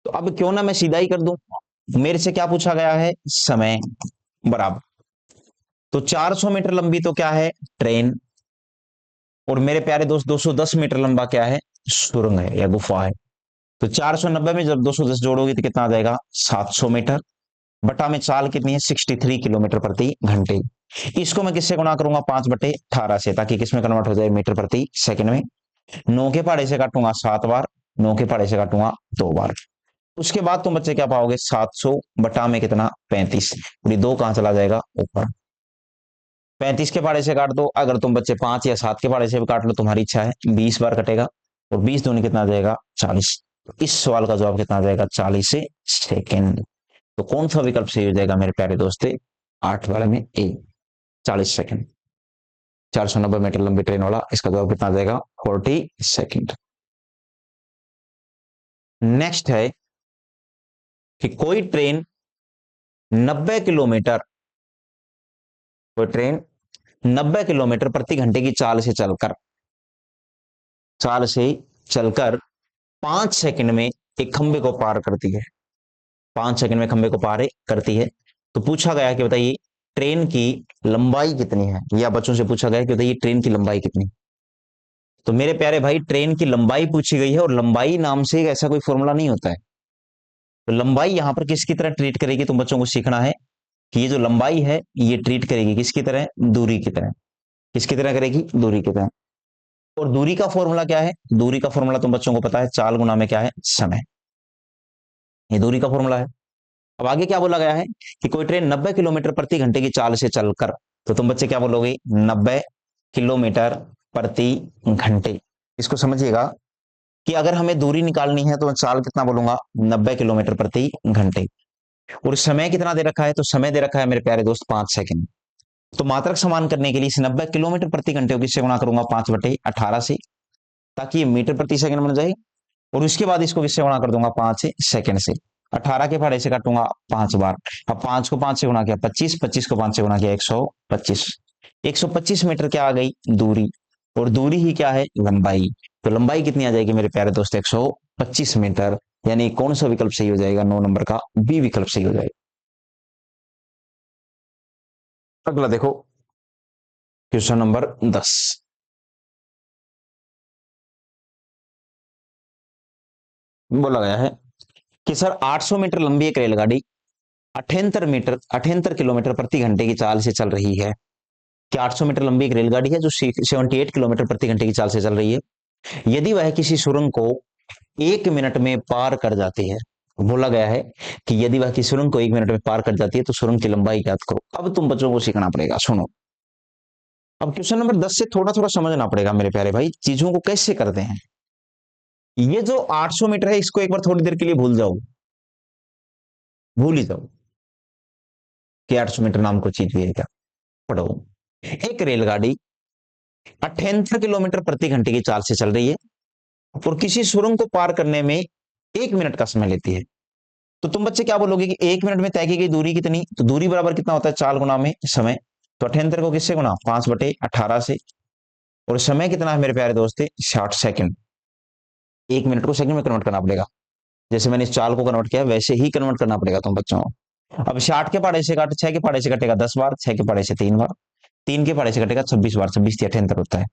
तो अब क्यों ना मैं सीधा ही कर दूं, मेरे से क्या पूछा गया है, समय बराबर। तो 400 मीटर लंबी तो क्या है, ट्रेन। और मेरे प्यारे दोस्त 210 मीटर लंबा क्या है, सुरंग है या गुफा है। तो 490 में जब 210 जोड़ोगे तो कितना आ जाएगा, 700 मीटर बटा में चाल कितनी है, 63 किलोमीटर प्रति घंटे। इसको मैं किससे गुणा करूंगा, 5/18 से, ताकि किसमें कन्वर्ट हो जाए, मीटर प्रति सेकंड में। 9 के पहाड़े से काटूंगा 7 बार, 9 के पहाड़े से काटूंगा 2 बार। उसके बाद तुम बच्चे क्या पाओगे, 700 बटा में कितना 35, और ये 2 कहां चला जाएगा ऊपर। 35 के पहाड़े से काट दो, अगर तुम बच्चे 5 या 7 के पहाड़े से भी काट लो, तुम्हारी इच्छा है, 20 बार कटेगा, और 20 दूनी कितना आ जाएगा 40। तो इस सवाल का जवाब कितना आ जाएगा 40 सेकेंड। तो कौन सा विकल्प सही हो जाएगा मेरे प्यारे दोस्त, 8 वाले में ए, 40 सेकेंड। 490 मीटर लंबी ट्रेन वाला, इसका जवाब कितना आ जाएगा 40 सेकेंड। नेक्स्ट है कि कोई ट्रेन 90 किलोमीटर, कोई ट्रेन 90 किलोमीटर प्रति घंटे की चाल से चलकर 5 सेकंड में एक खंबे को पार करती है, 5 सेकंड में खंबे को पार करती है। तो पूछा गया कि बताइए ट्रेन की लंबाई कितनी है, या बच्चों से पूछा गया कि बताइए ट्रेन की लंबाई कितनी। तो मेरे प्यारे भाई ट्रेन की लंबाई पूछी गई है, और लंबाई नाम से ऐसा कोई फॉर्मूला नहीं होता है। तो लंबाई यहां पर किसकी तरह ट्रीट करेगी, तुम बच्चों को सीखना है कि ये जो लंबाई है ये ट्रीट करेगी किसकी तरह, दूरी की तरह। किसकी तरह करेगी, दूरी की तरह। और दूरी का फॉर्मूला क्या है, दूरी का फॉर्मूला तुम बच्चों को पता है, चाल गुना में क्या है, समय। ये दूरी का फॉर्मूला है। अब आगे क्या बोला गया है कि कोई ट्रेन 90 किलोमीटर प्रति घंटे की चाल से चलकर, तो तुम बच्चे क्या बोलोगे 90 किलोमीटर प्रति घंटे। इसको समझिएगा कि अगर हमें दूरी निकालनी है तो मैं चाल कितना बोलूंगा 90 किलोमीटर प्रति घंटे। और समय कितना दे रखा है, तो समय दे रखा है मेरे प्यारे दोस्त 5 सेकंड। तो मात्रक समान करने के लिए इस 90 किलोमीटर प्रति घंटे को किससे गुणा करूंगा 5/18 से, ताकि ये मीटर प्रति सेकंड बन जाए। और उसके बाद इसको किससे गुणा कर दूंगा 5 सेकंड से। 18 के पहाड़े से काटूंगा 5 बार। अब 5 को 5 से गुणा किया 25, 25 को 5 से गुणा किया 125। 125 मीटर क्या आ गई, दूरी। और दूरी ही क्या है, लंबाई। तो लंबाई कितनी आ जाएगी मेरे प्यारे दोस्त 125 मीटर। यानी कौन सा विकल्प सही हो जाएगा, 9 नंबर का बी विकल्प सही हो जाएगा। अगला देखो क्वेश्चन नंबर 10। बोला गया है कि सर 800 मीटर लंबी एक रेलगाड़ी 78 किलोमीटर प्रति घंटे की चाल से चल रही है। कि 800 मीटर लंबी एक रेलगाड़ी है जो 78 किलोमीटर प्रति घंटे की चाल से चल रही है। यदि वह किसी सुरंग को 1 मिनट में पार कर जाती है, बोला गया है कि यदि वह किसी सुरंग को 1 मिनट में पार कर जाती है तो सुरंग की लंबाई ज्ञात करो। अब तुम बच्चों को सीखना पड़ेगा, सुनो। अब क्वेश्चन नंबर 10 से थोड़ा थोड़ा समझना पड़ेगा मेरे प्यारे भाई, चीजों को कैसे करते हैं। ये जो 800 मीटर है इसको एक बार थोड़ी देर के लिए भूल जाओ, भूल ही जाओ कि 800 मीटर नाम को चीज भी है क्या। पढ़ो, एक रेलगाड़ी 78 किलोमीटर प्रति घंटे की चाल से चल रही है और किसी सुरंग को पार करने में 1 मिनट का समय लेती है। तो तुम बच्चे क्या बोलोगे कि 1 मिनट में तय की गई दूरी कितनी, तो दूरी बराबर कितना होता है, चाल गुना में समय। तो 78 को किससे गुना, 5/18 से। और समय कितना है मेरे प्यारे दोस्त, 60 सेकंड। 1 मिनट को सेकंड में कन्वर्ट करना पड़ेगा, जैसे मैंने इस चाल को कन्वर्ट किया वैसे ही कन्वर्ट करना पड़ेगा तुम बच्चों को। अब 60 के पहाड़े से काटे, 6 के पहाड़े से कटेगा 10 बार, 6 के पहाड़े से 3 बार, 3 के पहाड़े से कटेगा 26 बार, 26 होता है।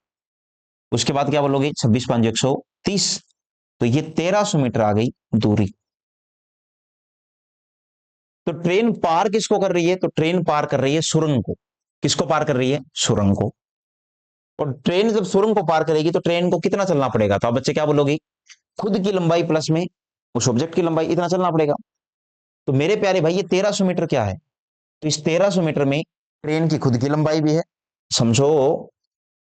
उसके बाद क्या बोलोगे 26×5 = 130। तो ये 1300 मीटर आ गई दूरी। तो ट्रेन पार किसको कर रही है, तो ट्रेन पार कर रही है सुरंग को। किसको पार कर रही है, सुरंग को। और ट्रेन जब सुरंग को पार करेगी तो ट्रेन को कितना चलना पड़ेगा, तो आप बच्चे क्या बोलोगे, खुद की लंबाई प्लस में उस ऑब्जेक्ट की लंबाई, इतना चलना पड़ेगा। तो मेरे प्यारे भाई ये 1300 मीटर क्या है, तो इस 1300 मीटर में ट्रेन की खुद की लंबाई भी है। समझो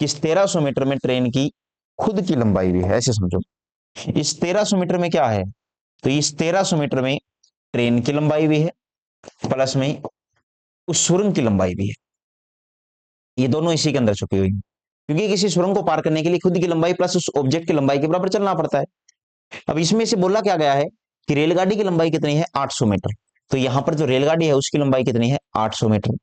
कि इस 1300 मीटर में ट्रेन की खुद की लंबाई भी है, ऐसे समझो। इस 1300 मीटर में क्या है, तो इस 1300 मीटर में ट्रेन की लंबाई भी है प्लस में उस सुरंग की लंबाई भी है। ये दोनों इसी के अंदर छुपी हुई है, क्योंकि किसी सुरंग को पार करने के लिए खुद की लंबाई प्लस उस ऑब्जेक्ट की लंबाई के बराबर चलना पड़ता है। अब इसमें से बोला क्या गया है कि रेलगाड़ी की लंबाई कितनी है, 800 मीटर। तो यहां पर जो रेलगाड़ी है उसकी लंबाई कितनी है, 800 मीटर।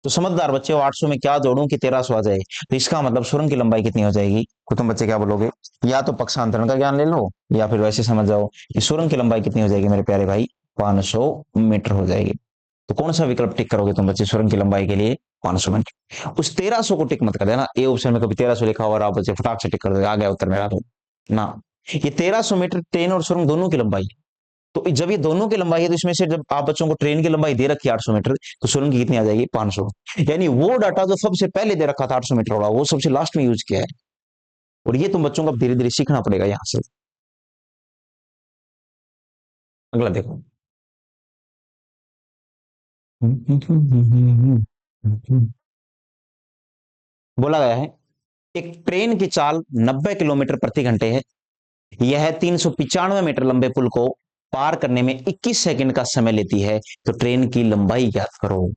तो समझदार बच्चे, 800 में क्या जोड़ूं कि 1300 आ जाए, तो इसका मतलब सुरंग की लंबाई कितनी हो जाएगी। तो तुम बच्चे क्या बोलोगे, या तो पक्षांतरण का ज्ञान ले लो या फिर वैसे समझ जाओ कि सुरंग की लंबाई कितनी हो जाएगी मेरे प्यारे भाई, 500 मीटर हो जाएगी। तो कौन सा विकल्प टिक करोगे तुम बच्चे सुरंग की लंबाई के लिए, 500 मीटर। उस 1300 को टिक मत कर देना, ए ऑप्शन में कभी 1300 लिखा हुआ और आप बच्चे फटाक से टिक कर दोगे, आ गया उत्तर मेरा। तो ना, ये 1300 मीटर ट्रेन और सुरंग दोनों की लंबाई है। तो जब ये दोनों की लंबाई है तो इसमें से जब आप बच्चों को ट्रेन की लंबाई दे रखी है 800 मीटर, तो सुरंग की कितनी आ जाएगी, 500। यानी वो डाटा जो सबसे पहले दे रखा था 800 मीटर वाला, वो सबसे लास्ट में यूज किया है। और ये तुम बच्चों को धीरे धीरे सीखना पड़ेगा यहां से। अगला देखो। बोला गया है एक ट्रेन की चाल 90 किलोमीटर प्रति घंटे है। यह 395 मीटर लंबे पुल को पार करने में 21 सेकंड का समय लेती है। तो ट्रेन की लंबाई ज्ञात करो।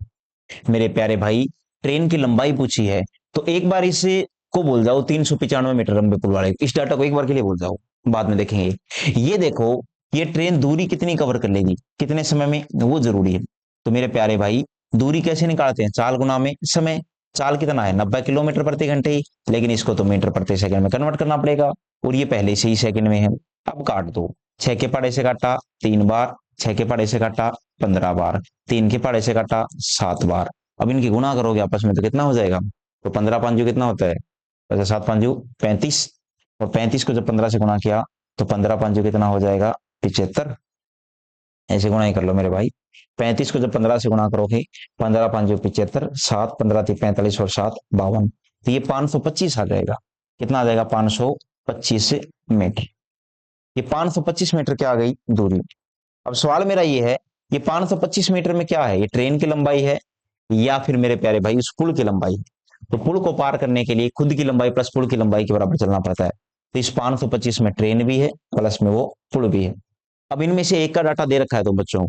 मेरे प्यारे भाई, ट्रेन की लंबाई पूछी है तो एक बार इसे को बोल जाओ 395 मीटर लंबे पुल वाले इस डाटा को एक बार के लिए बोल जाओ, बाद में देखेंगे। ये देखो, ये ट्रेन दूरी कितनी कवर कर लेगी कितने समय में, वो जरूरी है। तो मेरे प्यारे भाई, दूरी कैसे निकालते हैं, चाल गुना में समय। चाल कितना है 90 किलोमीटर प्रति घंटे ही, लेकिन इसको तो मीटर प्रति सेकंड में कन्वर्ट करना पड़ेगा, और ये पहले से ही सेकंड में है। अब काट दो, 6 के पहाड़े से काटा 3 बार, 6 के पहाड़े से काटा 15 बार, 3 के पहाड़े से काटा 7 बार। अब इनकी गुणा करोगे आपस में तो कितना हो जाएगा, तो 15 5 कितना होता है, वैसे 7 5 35, और 35 को जब 15 से गुणा किया तो 15 5 कितना हो जाएगा 75। ऐसे गुणा ही कर लो मेरे भाई, 35 को जब 15 से गुणा करोगे, 15 5 75, 7 15 45 और 7 52, तो ये 525 आ जाएगा। कितना आ जाएगा 525 मीटर। ये 525 मीटर क्या आ गई दूरी। अब सवाल मेरा ये है, ये 525 मीटर में क्या है, ये ट्रेन की लंबाई है या फिर मेरे प्यारे भाई उस पुल की लंबाई है। तो पुल को पार करने के लिए खुद की लंबाई प्लस पुल की लंबाई के बराबर चलना पड़ता है। तो इस 525 में ट्रेन भी है प्लस में वो पुल भी है। अब इनमें से एक का डाटा दे रखा है तो बच्चों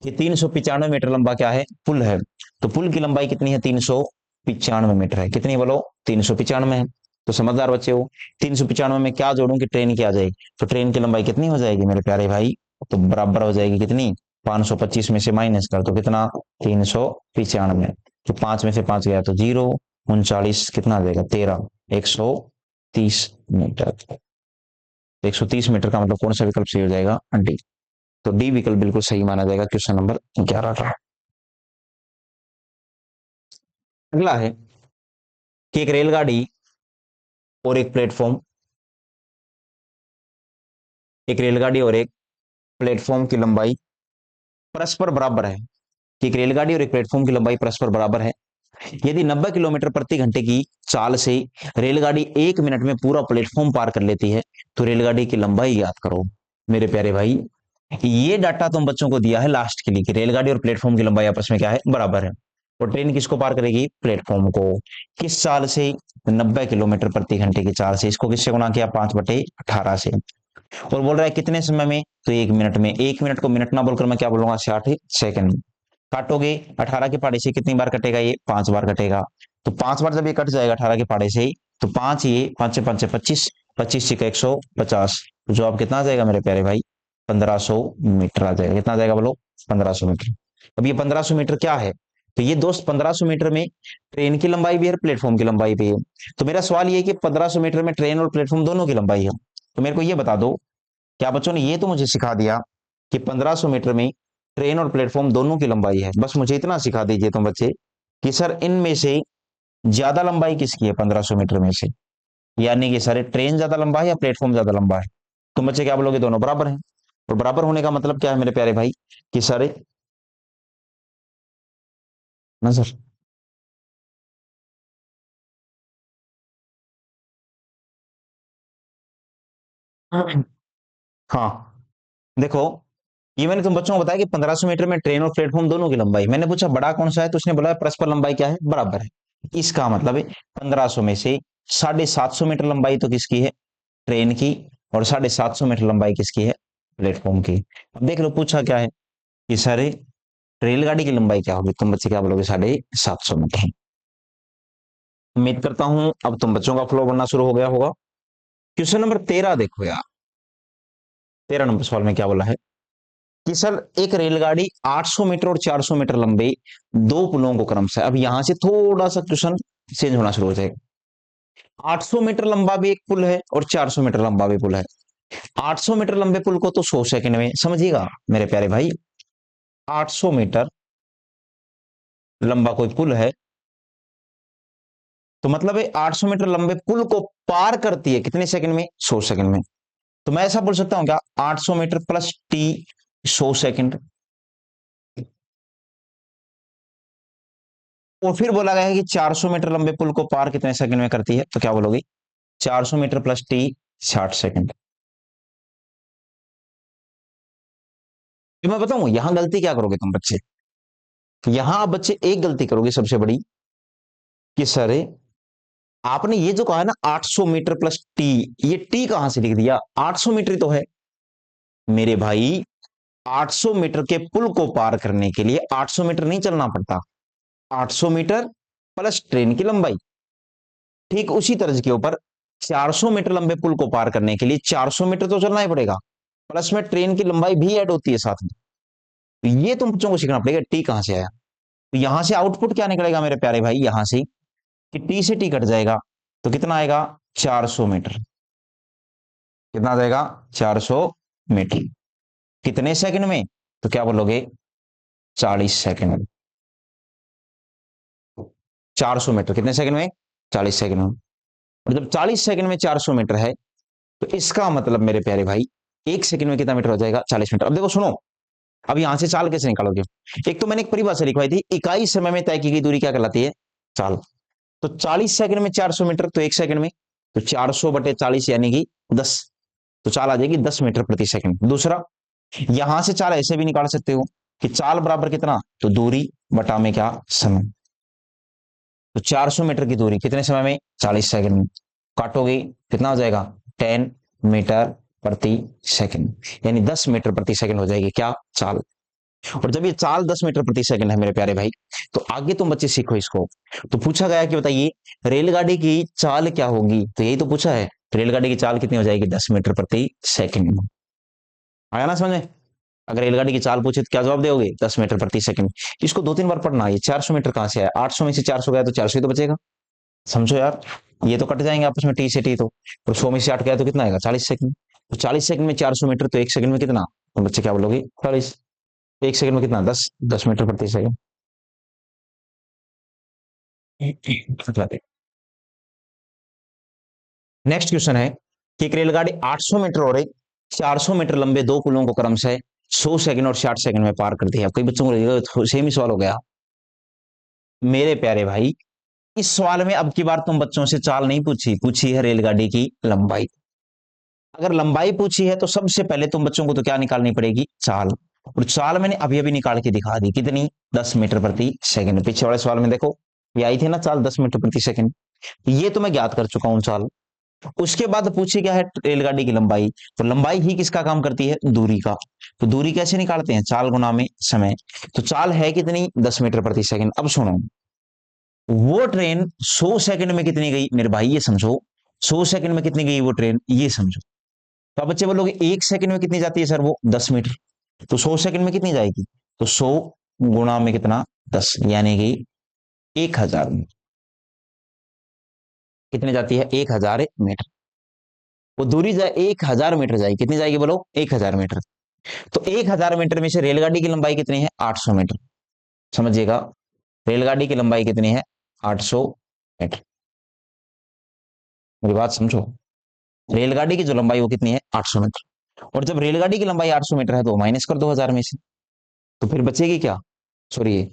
कि 395 मीटर लंबा क्या है, पुल है। तो पुल की लंबाई कितनी है, 395 मीटर है। कितनी बोलो, 395 है। तो समझदार बच्चे हो, 395 में क्या जोड़ूं कि ट्रेन की आ जाएगी, तो ट्रेन की लंबाई कितनी हो जाएगी मेरे प्यारे भाई, तो बराबर हो जाएगी कितनी, 525 में से माइनस कर तो कितना 395। तो 5 में से 5 गया तो 0, 39 कितना आ जाएगा 13, 130 मीटर। 130 मीटर का मतलब कौन सा विकल्प सही हो जाएगा, डी। तो डी विकल्प बिल्कुल सही माना जाएगा क्वेश्चन नंबर 11 का। अगला है कि एक रेलगाड़ी और एक प्लेटफॉर्म, एक रेलगाड़ी और एक प्लेटफॉर्म की लंबाई परस्पर बराबर है। कि एक रेलगाड़ी और एक प्लेटफॉर्म की लंबाई परस्पर बराबर है। यदि 90 किलोमीटर प्रति घंटे की चाल से रेलगाड़ी 1 मिनट में पूरा प्लेटफॉर्म पार कर लेती है, तो रेलगाड़ी की लंबाई याद करो। मेरे प्यारे भाई, ये डाटा तुम बच्चों को दिया है लास्ट के लिए कि रेलगाड़ी और प्लेटफॉर्म की लंबाई आपस में क्या है, बराबर है। और ट्रेन किसको पार करेगी, प्लेटफॉर्म को। किस चाल से, 90 किलोमीटर प्रति घंटे की चाल से। इसको किससे गुणा किया, 5/18 से। और बोल रहा है कितने समय में, तो 1 मिनट में। 1 मिनट को मिनट ना बोलकर मैं क्या बोलूंगा, 60 सेकंड में। काटोगे 18 के पहाड़े से कितनी बार कटेगा, ये 5 बार कटेगा। तो 5 बार जब ये कट जाएगा 18 के पहाड़े से ही, तो 5 ये 5 25, 25 150। तो जवाब कितना आ जाएगा मेरे प्यारे भाई, 1500 मीटर आ जाएगा। कितना आ जाएगा बोलो, 1500 मीटर। अब ये 1500 मीटर क्या है, तो ये दोस्त 1500 मीटर में ट्रेन की लंबाई भी है, प्लेटफॉर्म की लंबाई भी है। तो मेरा सवाल ये है कि 1500 मीटर में ट्रेन और प्लेटफॉर्म दोनों की लंबाई है। तो मेरे को ये बता दो, क्या बच्चों ने ये तो मुझे सिखा दिया कि 1500 मीटर में ट्रेन और प्लेटफॉर्म दोनों की लंबाई है। बस मुझे इतना सिखा दीजिए तुम बच्चे कि सर इनमें से ज्यादा लंबाई किसकी है 1500 मीटर में से, यानी कि सर ट्रेन ज्यादा लंबा है या प्लेटफॉर्म ज्यादा लंबा है। तुम बच्चे क्या बोलोगे, दोनों बराबर हैं। और बराबर होने का मतलब क्या है मेरे प्यारे भाई, कि सर ना सर हाँ देखो, ये मैंने तुम बच्चों को बताया कि 1500 मीटर में ट्रेन और प्लेटफॉर्म दोनों की लंबाई। मैंने पूछा बड़ा कौन सा है, तो उसने बोला परस्पर लंबाई क्या है, बराबर है। इसका मतलब है 1500 में से 750 मीटर लंबाई तो किसकी है, ट्रेन की, और 750 मीटर लंबाई किसकी है, प्लेटफॉर्म की। अब देख लो पूछा क्या है कि सर रेलगाड़ी की लंबाई क्या होगी, तुम बच्चे क्या बोलोगे, 750 मीटर। उम्मीद करता हूं अब तुम बच्चों का फ्लो बनना शुरू हो गया होगा। क्वेश्चन नंबर 13 देखो यार, 13 नंबर सवाल में क्या बोला है कि सर एक रेलगाड़ी 800 मीटर और 400 मीटर लंबे दो पुलों को क्रमशः, अब यहां से थोड़ा सा क्वेश्चन चेंज होना शुरू हो जाएगा। 800 मीटर लंबा भी एक पुल है और 400 मीटर लंबा भी पुल है। 800 मीटर लंबे पुल को तो 100 सेकंड में समझिएगा मेरे प्यारे भाई। 800 मीटर लंबा कोई पुल है, तो मतलब है 800 मीटर लंबे पुल को पार करती है कितने सेकंड में, 100 सेकंड में। तो मैं ऐसा बोल सकता हूं क्या, 800 मीटर प्लस टी 100 सेकंड। और फिर बोला गया है कि 400 मीटर लंबे पुल को पार कितने सेकंड में करती है, तो क्या बोलोगे, 400 मीटर प्लस टी 60 सेकंड। तो मैं बताऊं यहां गलती क्या करोगे तुम बच्चे, यहां आप बच्चे एक गलती करोगे सबसे बड़ी, कि सर आपने ये जो कहा है ना 800 मीटर प्लस टी, ये टी कहां से लिख दिया, 800 मीटर ही तो है मेरे भाई। 800 मीटर के पुल को पार करने के लिए 800 मीटर नहीं चलना पड़ता, 800 मीटर प्लस ट्रेन की लंबाई। ठीक उसी तर्ज के ऊपर 400 मीटर लंबे पुल को पार करने के लिए 400 मीटर तो चलना ही पड़ेगा, प्लस में ट्रेन की लंबाई भी ऐड होती है साथ में। तो ये तुम बच्चों को सीखना पड़ेगा टी कहां से आया। तो यहां से आउटपुट क्या निकलेगा मेरे प्यारे भाई, यहां से कि टी से टी कट जाएगा तो कितना आएगा 400 मीटर। कितना आ जाएगा 400 मीटर। कितने सेकंड में, तो क्या बोलोगे 40 सेकंड में। 400 मीटर कितने सेकंड में, 40 सेकंड में। और जब 40 सेकंड में 400 मीटर है तो इसका मतलब मेरे प्यारे भाई एक सेकंड में कितना मीटर हो जाएगा 40 मीटर। अब देखो सुनो, अब यहां से चाल कैसे निकालोगे। एक तो मैंने एक परिभाषा लिखवाई थी, इकाई समय में तय की गई दूरी क्या कहलाती है, चाल। तो 40 सेकंड में 400 मीटर तो एक सेकंड में, तो 400 बटे 40 यानी कि 10, तो चाल आ जाएगी 10 मीटर प्रति सेकंड। दूसरा, यहां से चाल ऐसे भी निकाल सकते हो कि चाल बराबर कितना, तो दूरी बटा में क्या, समय। तो 400 मीटर की दूरी कितने समय में, 40 सेकंड में। काटोगे कितना हो जाएगा 10 मीटर प्रति सेकंड, यानी 10 मीटर प्रति सेकंड हो जाएगी क्या, चाल। और जब ये चाल 10 मीटर प्रति सेकंड है मेरे प्यारे भाई, तो आगे तुम बच्चे सीखो इसको। तो पूछा गया कि बताइए रेलगाड़ी की चाल क्या होगी, तो यही तो पूछा है, रेलगाड़ी की चाल कितनी हो जाएगी 10 मीटर प्रति सेकंड। आया ना समझ में। अगर रेलगाड़ी की चाल पूछे तो क्या जवाब दोगे 10 मीटर प्रति सेकंड। इसको 2-3 बार पढ़ना, ये 400 मीटर कहां से आया, 800 में से 400 गया तो 400 ही तो बचेगा। समझो यार, ये तो कट जाएंगे आपस में टी से टी, तो 100 में से 8 गया तो कितना आएगा 40 सेकंड। तो 40 सेकंड में 400 मीटर तो एक सेकंड में कितना, तो बच्चे क्या बोलोगे 40। एक सेकंड में कितना 10 मीटर प्रति सेकंड। नेक्स्ट क्वेश्चन है कि एक रेलगाड़ी 800 मीटर और एक 400 मीटर लंबे दो पुलों को क्रमशः 100 सेकंड और 60 सेकंड में पार करती है। कई बच्चों को लगेगा तो सेम ही सवाल हो गया मेरे प्यारे भाई। इस सवाल में अब की बार तुम बच्चों से चाल नहीं पूछी, पूछी है रेलगाड़ी की लंबाई। अगर लंबाई पूछी है तो सबसे पहले तुम बच्चों को तो क्या निकालनी पड़ेगी, चाल। और चाल मैंने अभी अभी निकाल के दिखा दी, कितनी 10 मीटर प्रति सेकंड। पीछे वाले सवाल में देखो ये आई थी ना चाल 10 मीटर प्रति सेकंड, ये तो मैं ज्ञात कर चुका हूं चाल। उसके बाद पूछी क्या है रेलगाड़ी की लंबाई, तो लंबाई ही किसका काम करती है, दूरी का। तो दूरी कैसे निकालते हैं, चाल गुना में समय। तो चाल है कितनी 10 मीटर प्रति सेकंड। अब सुनो, वो ट्रेन 100 सेकंड में कितनी गई मेरे भाई, ये समझो 100 सेकंड में कितनी गई वो ट्रेन, ये समझो। तो अब बच्चे बोलोगे एक सेकंड में कितनी जाती है सर, वो 10 मीटर। तो 100 सेकंड में कितनी जाएगी, तो 100 गुणा में कितना 10, यानी कि 1000 मीटर। कितनी जाती है 1000 मीटर। वो दूरी जाए 1000 मीटर जाएगी, कितनी जाएगी बोलो 1000 मीटर। तो 1000 मीटर में से रेलगाड़ी की लंबाई कितनी है 800 मीटर। समझिएगा, रेलगाड़ी की लंबाई कितनी है 800 मीटर। मेरी बात समझो, रेलगाड़ी की जो लंबाई वो कितनी है 800 मीटर। और जब रेलगाड़ी की लंबाई 800 मीटर है तो माइनस कर दो 1000 में से, तो फिर बचेगी क्या, सॉरी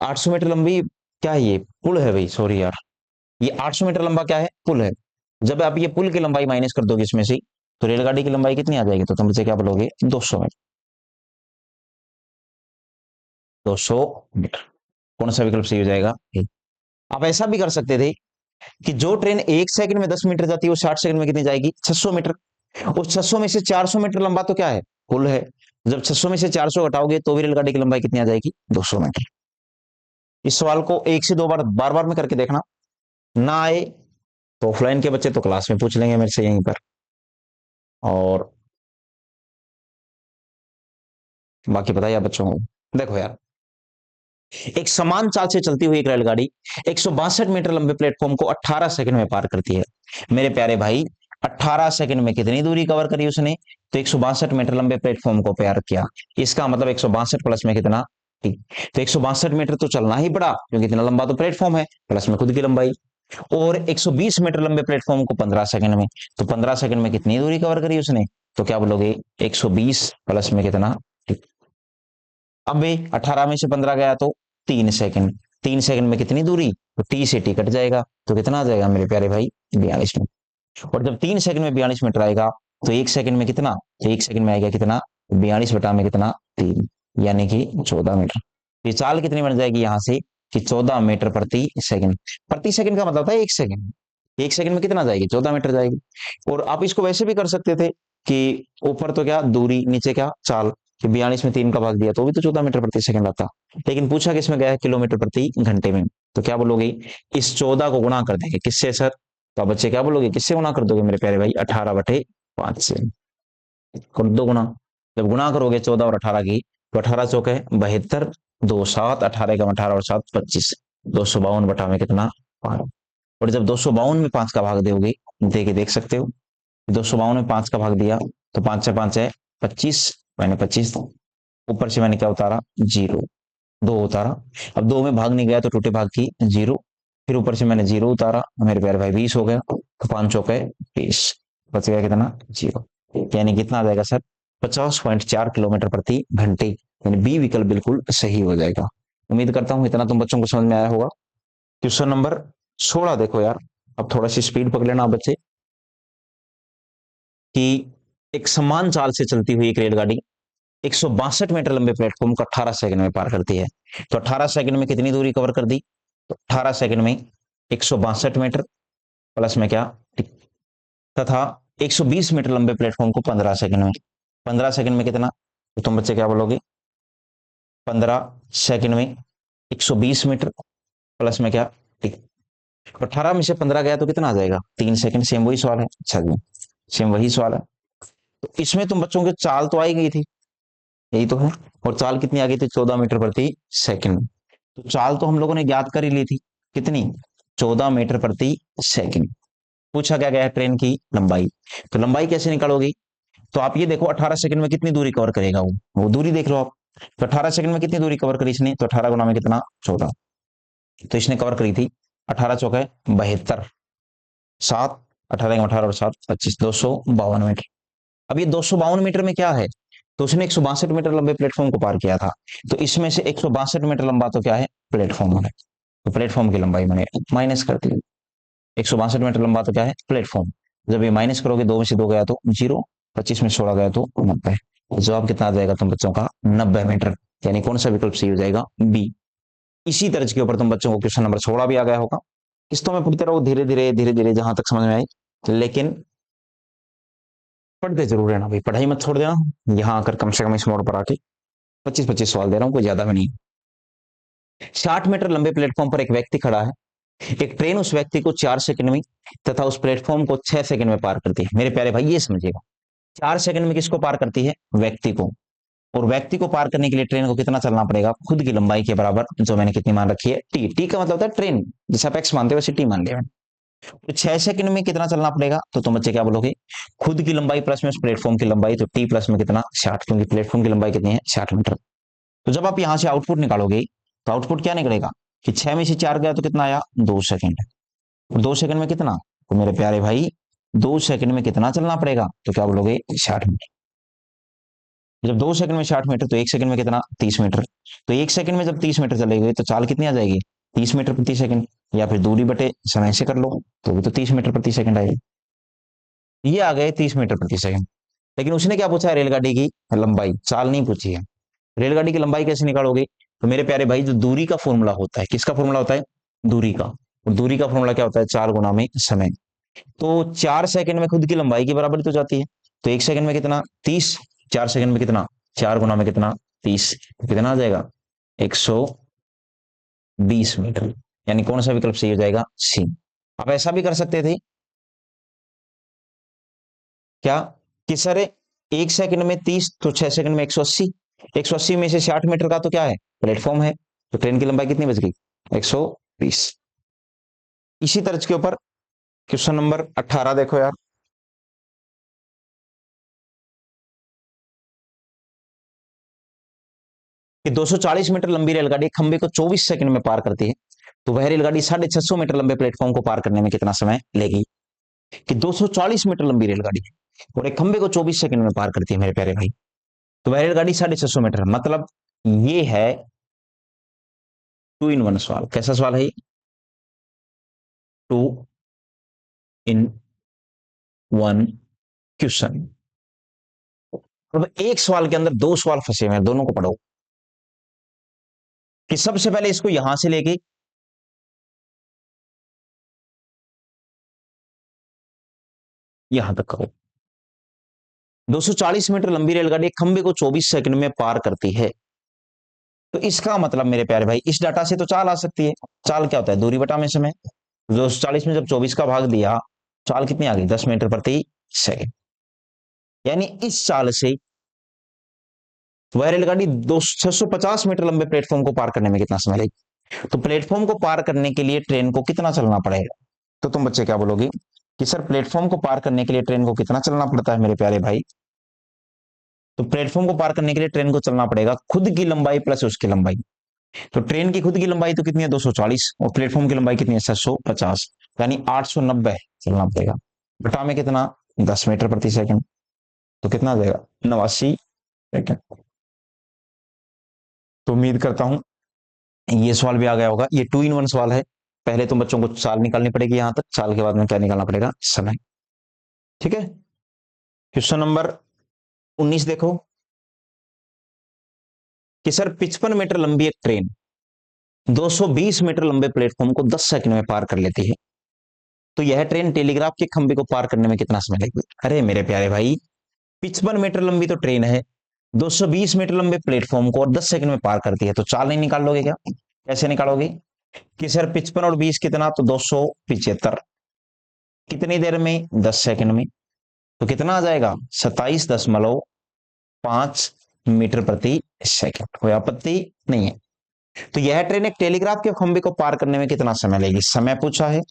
800 मीटर लंबी क्या है, ये पुल है भाई, सॉरी यार, ये 800 मीटर लंबा क्या है, पुल है। जब आप ये पुल की लंबाई माइनस कर दोगे इसमें से, तो रेलगाड़ी की लंबाई कितनी आ जाएगी, तो तुम मुझे क्या बोलोगे 200 मीटर। 200 मीटर, कौन सा विकल्प सही हो जाएगा, आप ऐसा भी कर सकते थे कि जो ट्रेन एक सेकंड में 10 मीटर जाती है वो 60 सेकंड में कितनी जाएगी 600 मीटर। उस 600 में से 400 मीटर लंबा तो क्या है, पुल है। जब 600 में से 400 घटाओगे तो भी रेलगाड़ी की लंबाई कितनी आ जाएगी 200 मीटर। इस सवाल को एक से दो बार बार बार में करके देखना, ना आए तो ऑफलाइन के बच्चे तो क्लास में पूछ लेंगे मेरे से यहीं पर। और बाकी बताइए आप बच्चों को। देखो यार, एक समान चाल से चलती हुई एक रेलगाड़ी 162 मीटर लंबे प्लेटफॉर्म को 18 सेकंड में पार करती है। मेरे प्यारे भाई 18 सेकंड में कितनी दूरी कवर करी उसने, तो 162 मीटर लंबे प्लेटफॉर्म को पार किया। इसका मतलब 162 प्लस में कितना, ठीक। तो 162 मीटर तो चलना ही पड़ा क्योंकि इतना लंबा तो प्लेटफॉर्म है, प्लस में खुद की लंबाई। और 120 मीटर लंबे प्लेटफॉर्म को 15 सेकंड में, तो 15 सेकंड में कितनी दूरी कवर करी उसने, तो क्या बोलोगे 120 प्लस में कितना, ठीक। अब 18 में से 15 गया तो 3 सेकंड, 3 सेकंड में कितनी दूरी, तो टी से टी कट जाएगा तो कितना आ जाएगा मेरे प्यारे भाई 42 मिनट। और जब 3 सेकंड में 42 मीटर आएगा तो 1 सेकंड में कितना, तो 1 सेकंड में आएगा कितना, 42 बटा में कितना 3, यानी कि 14 मीटर। ये चाल कितनी बन जाएगी यहाँ से कि 14 मीटर प्रति सेकंड। प्रति सेकंड का मतलब था 1 सेकंड, 1 सेकंड में कितना जाएगी, 14 मीटर जाएगी। और आप इसको वैसे भी कर सकते थे कि ऊपर तो क्या दूरी, नीचे क्या चाल, कि 42 में 3 का भाग दिया तो भी तो 14 मीटर प्रति सेकंड आता। लेकिन पूछा किसमें गया है, किलोमीटर प्रति घंटे में। तो क्या बोलोगे, इस 14 को गुणा कर देंगे किससे सर, तो अब बच्चे क्या बोलोगे, किससे गुणा कर दोगे मेरे प्यारे भाई, 18/5 से कर दो गुणा। जब गुणा करोगे 14 और 18 की, तो 18 चौके 72, 2 7, 18 का 18 और 7 25, 252 में कितना 5। और जब 252 में 5 का भाग दोगे, दे के देख सकते हो, 252 में 5 का भाग दिया तो 5 से 5 है 25, मैंने 25, ऊपर से मैंने क्या उतारा, 0, 2 उतारा। अब 2 में भाग नहीं गया तो टूटे भाग की 0, फिर ऊपर से मैंने 0 उतारा, मेरे प्यारे भाई 20 हो गया, तो 5 चौके 20, बच गया कितना 0, यानी कितना आ जाएगा सर, 50.4 किलोमीटर प्रति घंटे, यानी बी विकल्प बिल्कुल सही हो जाएगा। उम्मीद करता हूं इतना तुम बच्चों को समझ में आया होगा। क्वेश्चन नंबर 16 देखो यार, अब थोड़ा सी स्पीड पकड़ लेना बच्चे, कि एक समान चाल से चलती हुई एक रेलगाड़ी 162 मीटर लंबे प्लेटफॉर्म को 18 सेकंड में पार करती है। तो 18 सेकंड में कितनी दूरी कवर कर दी, तो 18 सेकंड में 162 मीटर प्लस में क्या, तथा 120 मीटर लंबे प्लेटफॉर्म को 15 सेकंड में, 15 सेकंड में कितना, तो तुम बच्चे क्या बोलोगे, 15 सेकंड में 120 मीटर प्लस में क्या, ठीक, 18 में से 15 गया तो कितना आ जाएगा, 3 सेकंड। सेम वही सवाल है, अच्छा जी, सेम वही सवाल है। तो इसमें तुम बच्चों के चाल तो आई गई थी, यही तो है, और चाल कितनी आ गई थी, 14 मीटर प्रति सेकंड। तो चाल तो हम लोगों ने ज्ञात कर ही ली थी, कितनी, 14 मीटर प्रति सेकंड। पूछा क्या गया है, ट्रेन की लंबाई। तो लंबाई कैसे निकालोगी, तो आप ये देखो 18 सेकंड में कितनी दूरी कवर करेगा वो दूरी देख लो आप। तो 18 सेकंड में कितनी दूरी कवर करी इसने, तो 18 गुना में कितना 14, तो इसने कवर करी थी 18 चौके 72, 7, 18 18 और 7 25, 252 मीटर। अब ये 252 मीटर में क्या है, तो उसने 162 मीटर लंबे प्लेटफॉर्म को पार किया था। तो इसमें से 162 मीटर लंबा तो क्या है, प्लेटफॉर्म है, तो प्लेटफॉर्म की लंबाई मैंने माइनस कर दी। 162 मीटर लंबा तो क्या है, प्लेटफॉर्म। जब ये माइनस करोगे, 2 में से 2 गया तो 0, 25 में 16 गया तो 90। जवाब कितना आ जाएगा तुम बच्चों का, 90 मीटर, यानी कौन सा विकल्प सही हो जाएगा, बी। इसी तर्ज के ऊपर तुम बच्चों को क्वेश्चन नंबर 16 भी आ गया होगा। किस्तों में पढ़ते रहो, धीरे धीरे धीरे धीरे जहां तक समझ में आई, लेकिन पढ़ते जरूर रहना भाई, पढ़ाई मत छोड़ देना। यहाँ आकर कम से कम इस मोड़ पर आके 25-25 सवाल दे रहा हूँ, कोई ज्यादा भी नहीं। 60 मीटर लंबे प्लेटफॉर्म पर एक व्यक्ति खड़ा है, एक ट्रेन उस व्यक्ति को 4 सेकंड में तथा उस प्लेटफॉर्म को 6 सेकंड में पार करती है। मेरे प्यारे भाई ये समझिएगा, 4 सेकंड में किसको पार करती है, व्यक्ति को। और व्यक्ति को पार करने के लिए ट्रेन को कितना चलना पड़ेगा, खुद की लंबाई के बराबर, जो मैंने कितनी मान रखी है, टी। टी का मतलब होता है ट्रेन, जैसे आप एक्स मानते हो वैसे टी मान लिया। तो 6 सेकंड में कितना चलना पड़ेगा, तो तुम बच्चे क्या बोलोगे, खुद की लंबाई प्लस में उस प्लेटफॉर्म की लंबाई, तो टी प्लस में कितना 60, क्योंकि प्लेटफॉर्म की लंबाई कितनी है 60 मीटर। तो जब आप यहां से आउटपुट निकालोगे, तो आउटपुट क्या निकलेगा कि 6 में से 4 गया तो कितना आया, 2 सेकंड। 2 सेकंड में कितना, तो मेरे प्यारे भाई 2 सेकंड में कितना चलना पड़ेगा, तो क्या बोलोगे 60 मीटर। जब 2 सेकंड में 60 मीटर, तो 1 सेकंड में कितना 30 मीटर। तो 1 सेकंड में जब 30 मीटर चलेगी तो चाल कितनी आ जाएगी, 30 मीटर प्रति सेकंड, या फिर दूरी बटे समय से कर लो, तो भी तो 30 मीटर प्रति सेकंड आएगी। ये आ गए 30 मीटर प्रति सेकंड। लेकिन उसने क्या पूछा है, रेलगाड़ी की लंबाई, चाल नहीं पूछी है। रेलगाड़ी की लंबाई कैसे निकालोगे, तो मेरे प्यारे भाई जो दूरी का फॉर्मूला होता है, किसका फॉर्मूला होता है, दूरी का। और दूरी का फॉर्मूला क्या होता है, 4 गुना में समय। तो 4 सेकंड में खुद की लंबाई की बराबरी तो जाती है, तो 1 सेकंड में कितना 30, 4 सेकंड में कितना, 4 गुना में कितना 30, तो कितना आ जाएगा 120 मीटर। यानी कौन सा विकल्प सही हो जाएगा, सी। आप ऐसा भी कर सकते थे क्या, कि सर 1 सेकंड में 30, तो 6 सेकंड में 180, 180 में से 60 मीटर का तो क्या है, प्लेटफॉर्म है, तो ट्रेन की लंबाई कितनी बच गई, 120। इसी तर्ज के ऊपर क्वेश्चन नंबर 18 देखो यार, कि 240 मीटर लंबी रेलगाड़ी खंबे को 24 सेकंड में पार करती है, तो वह रेलगाड़ी 650 मीटर लंबे प्लेटफॉर्म को पार करने में कितना समय लेगी। कि 240 मीटर लंबी रेलगाड़ी और एक खंबे को 24 सेकंड में पार करती है मेरे प्यारे भाई, तो वह रेलगाड़ी 650 मीटर, मतलब ये है 2 in 1 सवाल। कैसा सवाल है, 2 in वन क्वेश्चन। अब एक सवाल के अंदर दो सवाल फंसे हुए हैं, दोनों को पढ़ो। कि सबसे पहले इसको यहां से लेके यहां तक करो। 240 मीटर लंबी रेलगाड़ी एक खंबे को 24 सेकंड में पार करती है। तो इसका मतलब मेरे प्यारे भाई, इस डाटा से तो चाल आ सकती है। चाल क्या होता है? दूरी बटा में समय। 240 में जब 24 का भाग दिया, चाल कितनी आ गई? 10 मीटर प्रति सेकंड। यानी इस चाल से वह रेलगाड़ी 650 मीटर लंबे प्लेटफॉर्म को पार करने में कितना समय लगेगा? तो प्लेटफॉर्म को पार करने के लिए ट्रेन को कितना चलना पड़ेगा? तो तुम बच्चे क्या बोलोगे कि सर प्लेटफॉर्म को पार करने के लिए ट्रेन को कितना चलना पड़ता है मेरे प्यारे भाई? तो प्लेटफॉर्म को पार करने के लिए ट्रेन को चलना पड़ेगा खुद की लंबाई प्लस उसकी लंबाई। तो ट्रेन की खुद की लंबाई तो कितनी है? 240, और प्लेटफॉर्म की लंबाई कितनी है? 750, यानी 890 चलना पड़ेगा। बटा में कितना? 10 मीटर प्रति सेकंड। तो कितना आ जाएगा? 89 सेकंड। तो उम्मीद करता हूं ये सवाल भी आ गया होगा। ये 2 in 1 सवाल है। पहले तुम बच्चों को चाल निकालनी पड़ेगी यहां तक, चाल के बाद में क्या निकालना पड़ेगा? समय। ठीक है। क्वेश्चन नंबर 19 देखो कि सर 55 मीटर लंबी एक ट्रेन 220 मीटर लंबे प्लेटफॉर्म को 10 सेकंड में पार कर लेती है। तो यह ट्रेन टेलीग्राफ के खंभे को पार करने में कितना समय लगेगा? अरे मेरे प्यारे भाई, 55 मीटर लंबी तो ट्रेन है, 220 मीटर लंबे प्लेटफॉर्म को और 10 सेकंड में पार करती है, तो चाल नहीं निकाल लोगे क्या? कैसे निकालोगे? कि सर 55 और 20 कितना? तो 275। कितनी देर में? 10 सेकंड में। तो कितना आ जाएगा? 27.5 मीटर प्रति सेकंड। कोई आपत्ति नहीं है। तो यह ट्रेन एक टेलीग्राफ के खंभे को पार करने में कितना समय लेगी? समय पूछा है।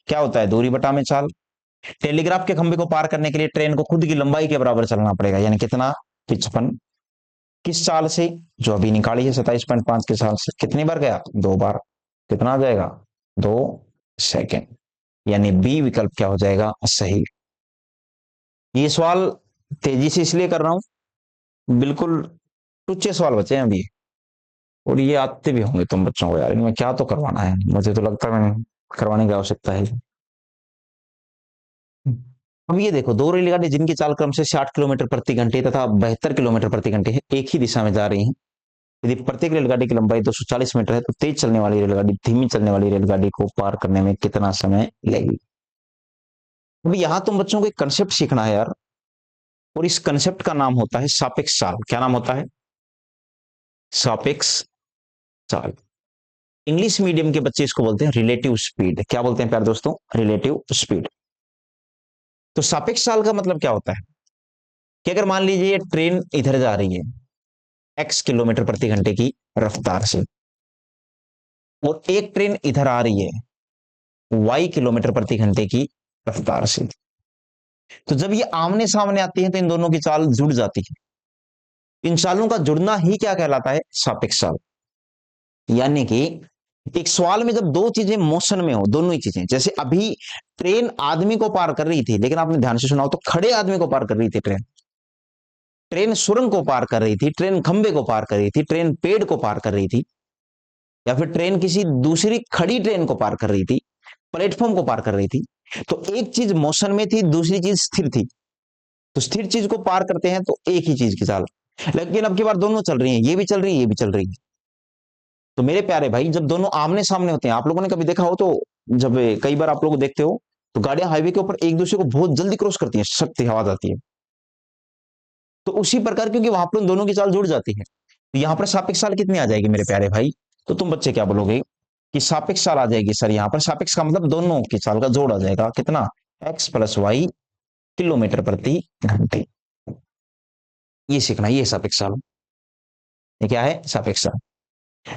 क्या होता है? दूरी बटा में चाल। टेलीग्राफ के खंभे को पार करने के लिए ट्रेन को खुद की लंबाई के बराबर चलना पड़ेगा, यानी कितना? 55। किस चाल से? जो अभी निकाली है 27.5 के साल से। कितनी बार गया? 2 बार। कितना आ जाएगा? 2 सेकंड। यानी बी विकल्प क्या हो जाएगा? सही। ये सवाल तेजी से इसलिए कर रहा हूं, बिल्कुल टुच्चे सवाल बचे हैं अभी, और ये आते भी होंगे तुम बच्चों को। यार इनमें क्या तो करवाना है, मुझे तो लगता है करवाने की आवश्यकता है। अब ये देखो, दो रेलगाड़ी जिनकी चाल क्रम से 60 किलोमीटर प्रति घंटे तथा 72 किलोमीटर प्रति घंटे है, एक ही दिशा में जा रही हैं। यदि प्रत्येक रेलगाड़ी की लंबाई 240 मीटर है, तो तेज चलने वाली रेलगाड़ी धीमी चलने वाली रेलगाड़ी को पार करने में कितना समय लगेगी? अब यहां तुम बच्चों को एक कंसेप्ट सीखना है यार, और इस कंसेप्ट का नाम होता है सापेक्ष चाल। क्या नाम होता है? सापेक्ष चाल। इंग्लिश मीडियम के बच्चे इसको बोलते हैं रिलेटिव स्पीड। क्या बोलते हैं प्यारे दोस्तों? Relative speed. तो सापेक्ष चाल का मतलब क्या होता है कि अगर मान लीजिए ट्रेन इधर जा रही है x किलोमीटर प्रति घंटे की रफ्तार से, और एक ट्रेन इधर आ रही है y किलोमीटर प्रति घंटे की रफ्तार से, तो जब ये आमने सामने आती है तो इन दोनों की चाल जुड़ जाती है। इन चालों का जुड़ना ही क्या कहलाता है? सापेक्ष चाल। यानी कि एक सवाल में जब दो चीजें मोशन में हो, दोनों ही चीजें, जैसे अभी ट्रेन आदमी को पार कर रही थी, लेकिन आपने ध्यान से सुना हो तो खड़े आदमी को पार कर रही थी ट्रेन। ट्रेन सुरंग को पार कर रही थी, ट्रेन खंबे को पार कर रही थी, ट्रेन पेड़ को पार कर रही थी, या फिर ट्रेन किसी दूसरी खड़ी ट्रेन को पार कर रही थी, प्लेटफॉर्म को पार कर रही थी। तो एक चीज मोशन में थी, दूसरी चीज स्थिर थी। तो स्थिर चीज को पार करते हैं तो एक ही चीज की चाल। लेकिन अब की बार दोनों चल रही है, ये भी चल रही है, ये भी चल रही है। तो मेरे प्यारे भाई, जब दोनों आमने सामने होते हैं, आप लोगों ने कभी देखा हो तो, जब कई बार आप लोग देखते हो तो गाड़ियां हाईवे के ऊपर एक दूसरे को बहुत जल्दी क्रॉस करती हैं, सख्त आवाज आती है। तो उसी प्रकार, क्योंकि वहां पर उन दोनों की चाल जुड़ जाती है, तो यहां पर सापेक्ष चाल कितनी आ जाएगी मेरे प्यारे भाई? तो तुम बच्चे क्या बोलोगे कि सापेक्ष चाल आ जाएगी सर? यहां पर सापेक्ष का मतलब दोनों की चाल का जोड़ आ जाएगा। कितना? x प्लस वाई किलोमीटर प्रति घंटे। ये सीखना, ये सापेक्ष चाल। ये क्या है? सापेक्ष चाल।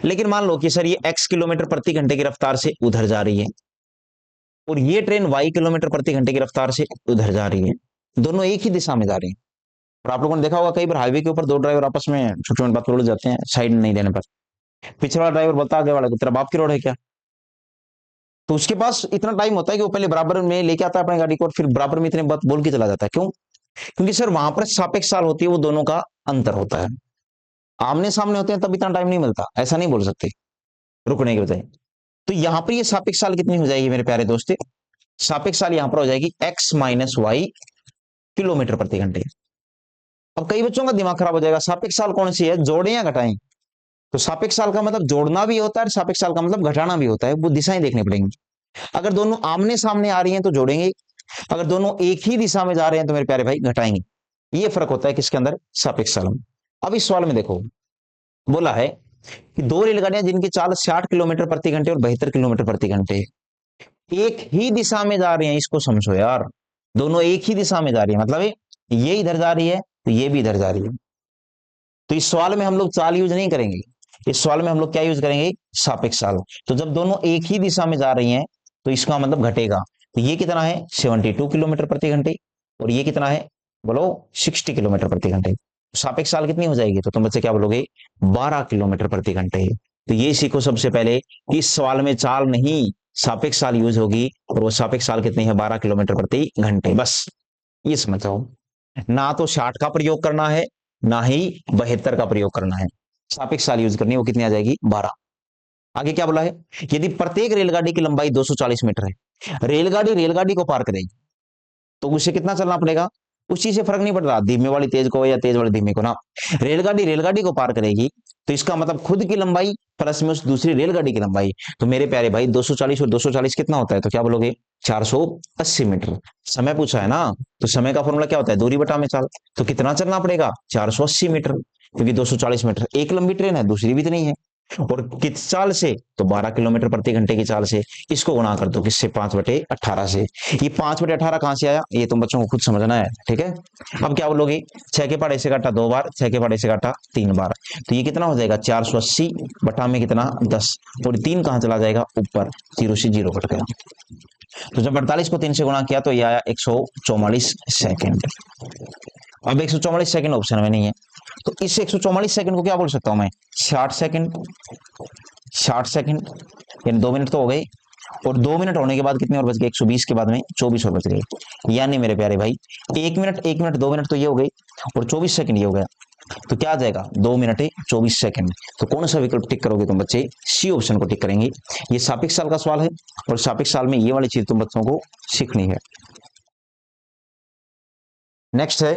लेकिन मान लो कि सर ये x किलोमीटर प्रति घंटे की रफ्तार से उधर जा रही है, और ये ट्रेन y किलोमीटर प्रति घंटे की रफ्तार से उधर जा रही है, दोनों एक ही दिशा में जा रही है। और आप लोगों ने देखा होगा कई बार हाईवे के ऊपर दो ड्राइवर आपस में छोटी छोटी बात उड़ जाते हैं साइड नहीं देने पर। पीछे वाला ड्राइवर बोलता है आगे वाला की तेरा बाप की रोड है क्या? तो उसके पास इतना टाइम होता है कि वो पहले बराबर में लेके आता है अपनी गाड़ी को, और फिर बराबर में इतने बात बोल के चला जाता है। क्यों? क्योंकि सर वहां पर सापेक्ष चाल होती है, वो दोनों का अंतर होता है। आमने सामने होते हैं तब इतना टाइम नहीं मिलता, ऐसा नहीं बोल सकते रुकने के बजाय। तो यहां पर ये सापेक्ष चाल कितनी हो जाएगी मेरे प्यारे दोस्त? सापेक्ष साल यहां पर हो जाएगी x माइनस वाई किलोमीटर प्रति घंटे। अब कई बच्चों का दिमाग खराब हो जाएगा, सापेक्ष साल कौन सी है, जोड़ें या घटाएं? तो सापेक्ष साल का मतलब जोड़ना भी होता है, सापेक्ष साल का मतलब घटाना भी होता है, वो दिशाएं देखनी पड़ेंगी। अगर दोनों आमने सामने आ रही हैं तो जोड़ेंगे, अगर दोनों एक ही दिशा में जा रहे हैं तो मेरे प्यारे भाई घटाएंगे। ये फर्क होता है किसके अंदर, सापेक्ष साल में। अब इस सवाल में देखो, बोला है कि दो रेलगाड़ियां जिनकी चाल 60 किलोमीटर प्रति घंटे और 72 किलोमीटर प्रति घंटे एक ही दिशा में जा रही हैं, इसको समझो यार, दोनों एक ही दिशा में जा रही है, मतलब ये इधर जा रही है तो ये भी इधर जा रही है। तो इस सवाल में हम लोग चाल यूज नहीं करेंगे, इस सवाल में हम लोग क्या यूज करेंगे, सापेक्ष साल। तो जब दोनों एक ही दिशा में जा रही हैं तो इसका मतलब घटेगा। तो ये कितना है 72 किलोमीटर प्रति घंटे और ये कितना है बोलो 60 किलोमीटर प्रति घंटे। सापेक्ष साल कितनी हो जाएगी, तो तुम बच्चे क्या बोलोगे 12 किलोमीटर प्रति घंटे। तो ये सीखो सबसे पहले कि इस सवाल में चाल नहीं सापेक्ष साल यूज होगी, और वो सापेक्ष साल कितनी है 12 किलोमीटर प्रति घंटे। बस ये समझ जाओ, ना तो 60 का प्रयोग करना है ना ही 72 का प्रयोग करना है, सापेक्ष साल यूज करनी है, वो कितनी आ जाएगी 12। आगे क्या बोला है, यदि प्रत्येक रेलगाड़ी की लंबाई 240 मीटर है, रेलगाड़ी रेलगाड़ी को पार करेगी तो उसे कितना चलना पड़ेगा, उस चीज से फर्क नहीं पड़ रहा धीमे वाली तेज को या तेज वाली धीमे को ना, रेलगाड़ी रेलगाड़ी को पार करेगी तो इसका मतलब खुद की लंबाई प्लस में उस दूसरी रेलगाड़ी की लंबाई। तो मेरे प्यारे भाई 240 और 240 कितना होता है, तो क्या बोलोगे 480 मीटर। समय पूछा है ना, तो समय का फॉर्मूला क्या होता है, दूरी बटा में चाल। तो कितना चलना पड़ेगा 480 मीटर, क्योंकि 240 मीटर एक लंबी ट्रेन है, दूसरी भी तो नहीं है। और किस चाल से, तो 12 किलोमीटर प्रति घंटे की चाल से। इसको गुणा कर दो किससे, 5/18 से। ये 5/18 कहां से आया, ये तुम बच्चों को खुद समझना है, ठीक है। अब क्या बोलोगे, 6 के पहाड़े से काटा 2 बार, 6 के पहाड़े से काटा 3 बार, तो ये कितना हो जाएगा 480 बटा में कितना 10, और 3 कहां चला जाएगा ऊपर, 0 से 0 कट गया। तो जब 48 को 3 से गुणा किया तो ये आया 144 सेकेंड। अब 144 सेकंड ऑप्शन में नहीं है, तो इस 144 सेकंड को क्या बोल सकता हूं मैं, 60 सेकंड। 60 सेकंड यानी 2 मिनट तो हो गए, और 2 मिनट होने के बाद कितने और बच गए, 120 के बाद में 24 और बच गए। यानी मेरे प्यारे भाई 1 मिनट 1 मिनट 2 मिनट तो ये हो गई, और 24 सेकंड ये हो गया। तो क्या आ जाएगा 2 मिनट 24 सेकंड। तो कौन सा विकल्प टिक करोगे तुम बच्चे, सी ऑप्शन को टिक करेंगे। ये सापेक्ष साल का सवाल है, और सापेक्ष साल में ये वाली चीज तुम बच्चों को सीखनी है। नेक्स्ट है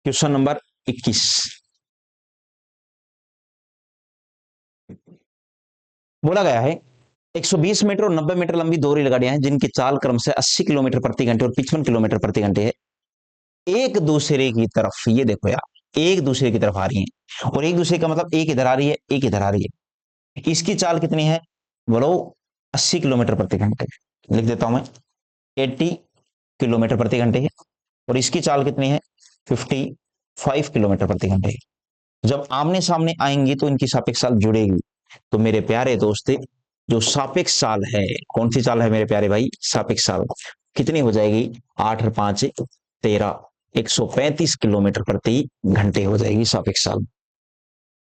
क्वेश्चन नंबर 21। बोला गया है 120 मीटर और 90 मीटर लंबी दो रेलगाड़ियां हैं जिनकी चाल क्रम से 80 किलोमीटर प्रति घंटे और 55 किलोमीटर प्रति घंटे है, एक दूसरे की तरफ, ये देखो यार एक दूसरे की तरफ आ रही हैं, और एक दूसरे का मतलब एक इधर आ रही है एक इधर आ रही है। इसकी चाल कितनी है बोलो 80 किलोमीटर प्रति घंटे, लिख देता हूं मैं 80 किलोमीटर प्रति घंटे है, और इसकी चाल कितनी है 55 किलोमीटर प्रति घंटे। जब आमने सामने आएंगी तो इनकी सापेक्ष चाल जुड़ेगी। तो मेरे प्यारे दोस्त जो सापेक्ष चाल है, कौन सी चाल है मेरे प्यारे भाई, सापेक्ष चाल कितनी हो जाएगी 8 और 5 13, 135 किलोमीटर प्रति घंटे हो जाएगी सापेक्ष चाल।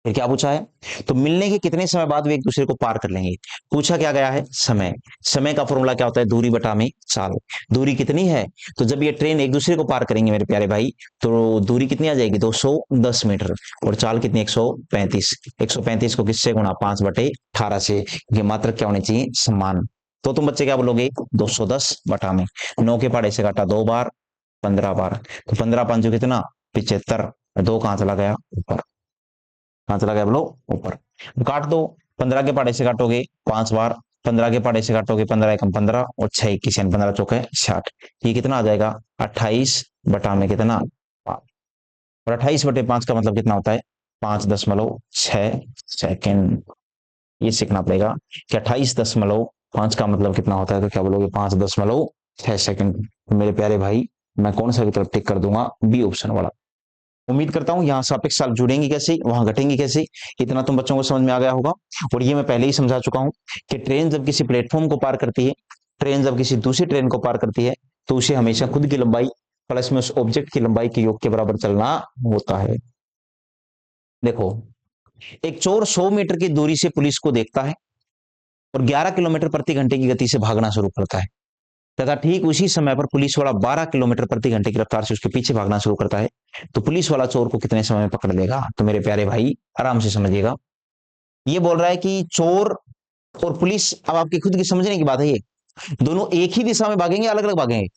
फिर क्या पूछा है, तो मिलने के कितने समय बाद वे एक दूसरे को पार कर लेंगे। पूछा क्या गया है समय, समय का फॉर्मूला क्या होता है, दूरी बटा में चाल। दूरी कितनी है, तो जब ये ट्रेन एक दूसरे को पार करेंगे मेरे प्यारे भाई, तो दूरी कितनी आ जाएगी 210 मीटर, और चाल कितनी 135। 135 को किससे गुणा 5/18 से, ये मात्रक क्या होनी चाहिए समान। तो तुम बच्चे क्या बोलोगे 210 बटा में 9 के पहाड़े से काटा 2 बार 15 बार, तो 15 5 कितना 75, 2 कहां चला गया ऊपर, कहां चला गया बोलो ऊपर। काट दो, 15 के पहाड़े से काटोगे 5 बार, 15 के पहाड़े से काटोगे 15 एकम 15 और 6 21 15 चौके 60, ये कितना आ जाएगा 28 बटा में कितना 5, और 28/5 का मतलब कितना होता है 5.6 सेकेंड। ये सीखना पड़ेगा कि 28.5 का मतलब कितना होता है, तो क्या बोलोगे 5.6 सेकेंड। मेरे प्यारे भाई मैं कौन सा विकल्प टिक कर दूंगा, बी ऑप्शन वाला। उम्मीद करता हूं यहां सापेक्ष चाल जुड़ेंगी कैसे, वहां घटेंगी कैसे, इतना तुम बच्चों को समझ में आ गया होगा। और ये मैं पहले ही समझा चुका हूं कि ट्रेन जब किसी प्लेटफॉर्म को पार करती है, ट्रेन जब किसी दूसरी ट्रेन को पार करती है, तो उसे हमेशा खुद की लंबाई प्लस में उस ऑब्जेक्ट की लंबाई के योग के बराबर चलना होता है। देखो एक चोर 100 मीटर की दूरी से पुलिस को देखता है और 11 किलोमीटर प्रति घंटे की गति से भागना शुरू करता है, तथा ठीक उसी समय पर पुलिस वाला 12 किलोमीटर प्रति घंटे की रफ्तार से उसके पीछे भागना शुरू करता है, तो पुलिस वाला चोर को कितने समय में पकड़ लेगा। तो मेरे प्यारे भाई आराम से समझिएगा, ये बोल रहा है कि चोर और पुलिस, अब आपकी खुद की समझने की बात है ये, दोनों एक ही दिशा में भागेंगे, अलग अलग भागेंगे?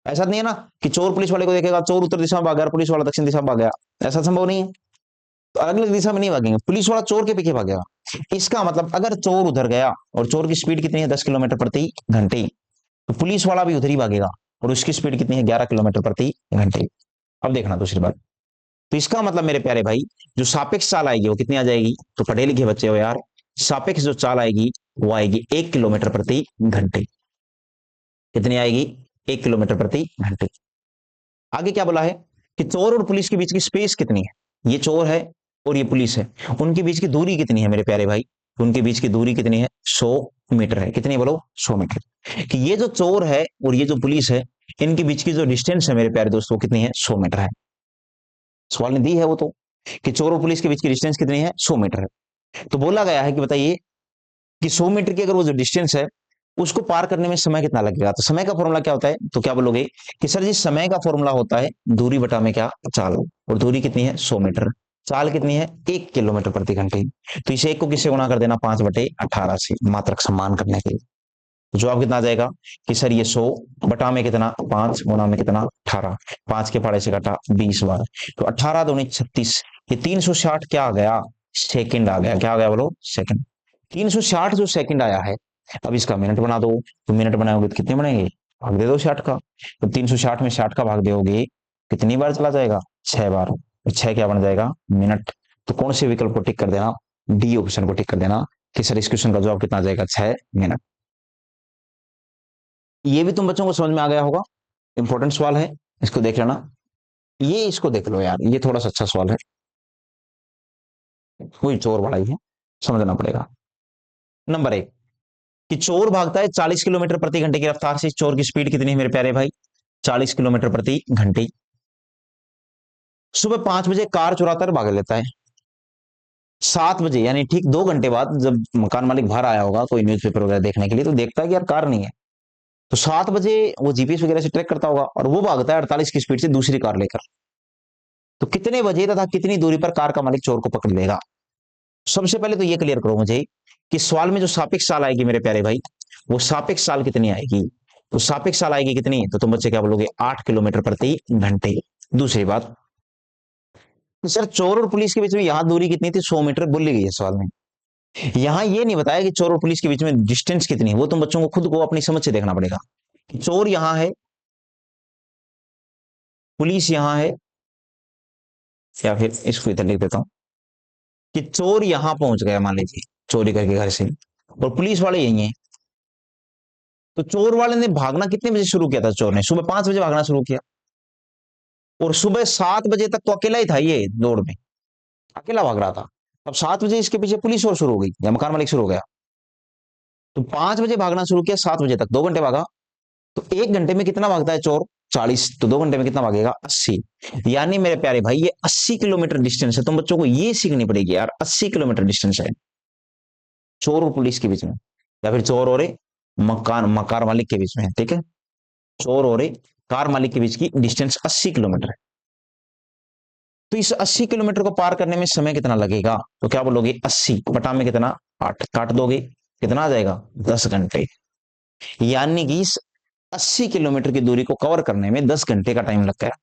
ऐसा नहीं है ना कि चोर पुलिस वाले को देखेगा, चोर उत्तर दिशा में भाग गया और पुलिस वाला दक्षिण दिशा में भाग गया, ऐसा संभव नहीं है। तो अलग अलग दिशा में नहीं भागेंगे, पुलिस वाला चोर के पीछे भागेगा। इसका मतलब अगर चोर उधर गया और चोर की स्पीड कितनी है, 10 किलोमीटर प्रति घंटे, तो पुलिस वाला भी उधर ही भागेगा और उसकी स्पीड कितनी है, 11 किलोमीटर प्रति घंटे। अब देखना दूसरी बात, तो इसका मतलब मेरे प्यारे भाई, जो सापेक्ष चाल आएगी वो कितनी आ जाएगी? तो पढ़े लिखे बच्चे हो यार, सापेक्ष जो चाल आएगी वो आएगी 1 किलोमीटर प्रति घंटे। कितनी आएगी? 1 किलोमीटर प्रति घंटे। आगे क्या बोला है कि चोर और पुलिस के बीच की स्पेस कितनी है? ये चोर है और ये पुलिस है, उनके बीच की दूरी कितनी है मेरे प्यारे भाई? उनके बीच की दूरी कितनी है? 100 मीटर है। कितनी बोलो? 100 मीटर। कि ये जो चोर है और ये जो पुलिस है, इनके बीच की जो डिस्टेंस है मेरे प्यारे दोस्तों, कितनी है? 100 मीटर है। सवाल ने दी है वो तो, कि चोर और पुलिस के बीच की डिस्टेंस कितनी है? 100 मीटर है। तो बोला गया है कि बताइए कि 100 मीटर की अगर वो जो डिस्टेंस है उसको पार करने में समय कितना लगेगा? तो समय का फॉर्मूला क्या होता है? तो क्या बोलोगे कि सर जी समय का फॉर्मूला होता है दूरी बटा में क्या? चाल। और दूरी कितनी है? 100 मीटर। चाल कितनी है? 1 किलोमीटर प्रति घंटे। तो इसे एक को किससे गुणा कर देना? 5/18 से, मात्रक सम्मान करने के लिए। तो जवाब कितना आ जाएगा कि सर ये 100 बटा में कितना? 5 गुणा में कितना? 18। 5 के पहाड़े से घटा 20 बार, तो 18 दूनी 36। ये 360 क्या आ गया? सेकंड आ गया। क्या आ गया बोलो? सेकंड। 360 जो सेकंड आया है, अब इसका मिनट बना दो। तो मिनट बनाओगे तो कितने बनेंगे? भाग दे दो 60 का। तो 360 में 60 का भाग दोगे, कितनी बार चला जाएगा? 6 बार। तो 6 क्या बन जाएगा? मिनट। तो कौन से विकल्प को टिक कर देना? डी ऑप्शन को टिक कर देना कि सर इस क्वेश्चन का जवाब कितना आ जाएगा? 6 मिनट। ये भी तुम बच्चों को समझ में आ गया होगा। इंपॉर्टेंट सवाल है, इसको देख लेना। ये इसको देख लो यार, ये थोड़ा सा अच्छा सवाल है, कोई चोर वाला ही है, समझना पड़ेगा। नंबर 1, कि चोर भागता है 40 किलोमीटर प्रति घंटे की रफ्तार से। चोर की स्पीड कितनी है मेरे प्यारे भाई? 40 किलोमीटर प्रति घंटे। सुबह 5 बजे कार चुराता है, भाग लेता है। 7 बजे यानी ठीक 2 घंटे बाद, जब मकान मालिक बाहर आया होगा कोई न्यूज़पेपर वगैरह देखने के लिए, तो देखता है कि यार कार नहीं है। तो 7 बजे वो जीपीएस वगैरह से ट्रैक करता होगा और वो भागता है 48 की स्पीड से दूसरी कार लेकर। तो कितने बजे तथा कितनी दूरी पर कार का मालिक चोर को पकड़ लेगा? सबसे पहले तो ये क्लियर करो मुझे कि सवाल में जो सापेक्ष चाल आएगी मेरे प्यारे भाई, वो सापेक्ष चाल कितनी आएगी? तो सापेक्ष चाल आएगी कितनी? तो तुम बच्चे क्या बोलोगे? 8 किलोमीटर प्रति घंटे। दूसरी बात, तो सर चोर और पुलिस के बीच में यहां दूरी कितनी थी? 100 मीटर बोली गई है सवाल में। यहां ये नहीं बताया कि चोर और पुलिस के बीच में डिस्टेंस कितनी है, वो तुम बच्चों को खुद को अपनी समझ से देखना पड़ेगा। चोर यहां है, पुलिस यहां है, या फिर इसको इधर लिख देता हूं कि चोर यहां पहुंच गया मान लीजिए चोरी करके घर से, और पुलिस वाले यही है। तो चोर वाले ने भागना कितने बजे शुरू किया था? चोर ने सुबह 5 बजे भागना शुरू किया, और सुबह 7 बजे तक तो अकेला ही था, ये दौड़ में अकेला भाग रहा था। अब 7 बजे इसके पीछे पुलिस और शुरू हो गई या मकान मालिक शुरू हो गया। तो 5 बजे भागना शुरू किया, 7 बजे तक 2 घंटे भागा। तो 1 घंटे में कितना भागता है चोर? 40। तो 2 घंटे में कितना भागेगा? 80। यानी मेरे प्यारे भाई ये 80 किलोमीटर डिस्टेंस है। तुम बच्चों को ये सीखनी पड़ेगी यार, 80 किलोमीटर डिस्टेंस है चोर और पुलिस के बीच में, या फिर चोर और मकान मकान मालिक के बीच में। ठीक है, चोर और कार मालिक के बीच की डिस्टेंस 80 किलोमीटर है। तो इस 80 किलोमीटर को पार करने में समय कितना लगेगा? तो क्या बोलोगे? 80 बटा में कितना? 8 काट दोगे, कितना आ जाएगा? 10 घंटे। यानी कि इस 80 किलोमीटर की दूरी को कवर करने में 10 घंटे का टाइम लग गया,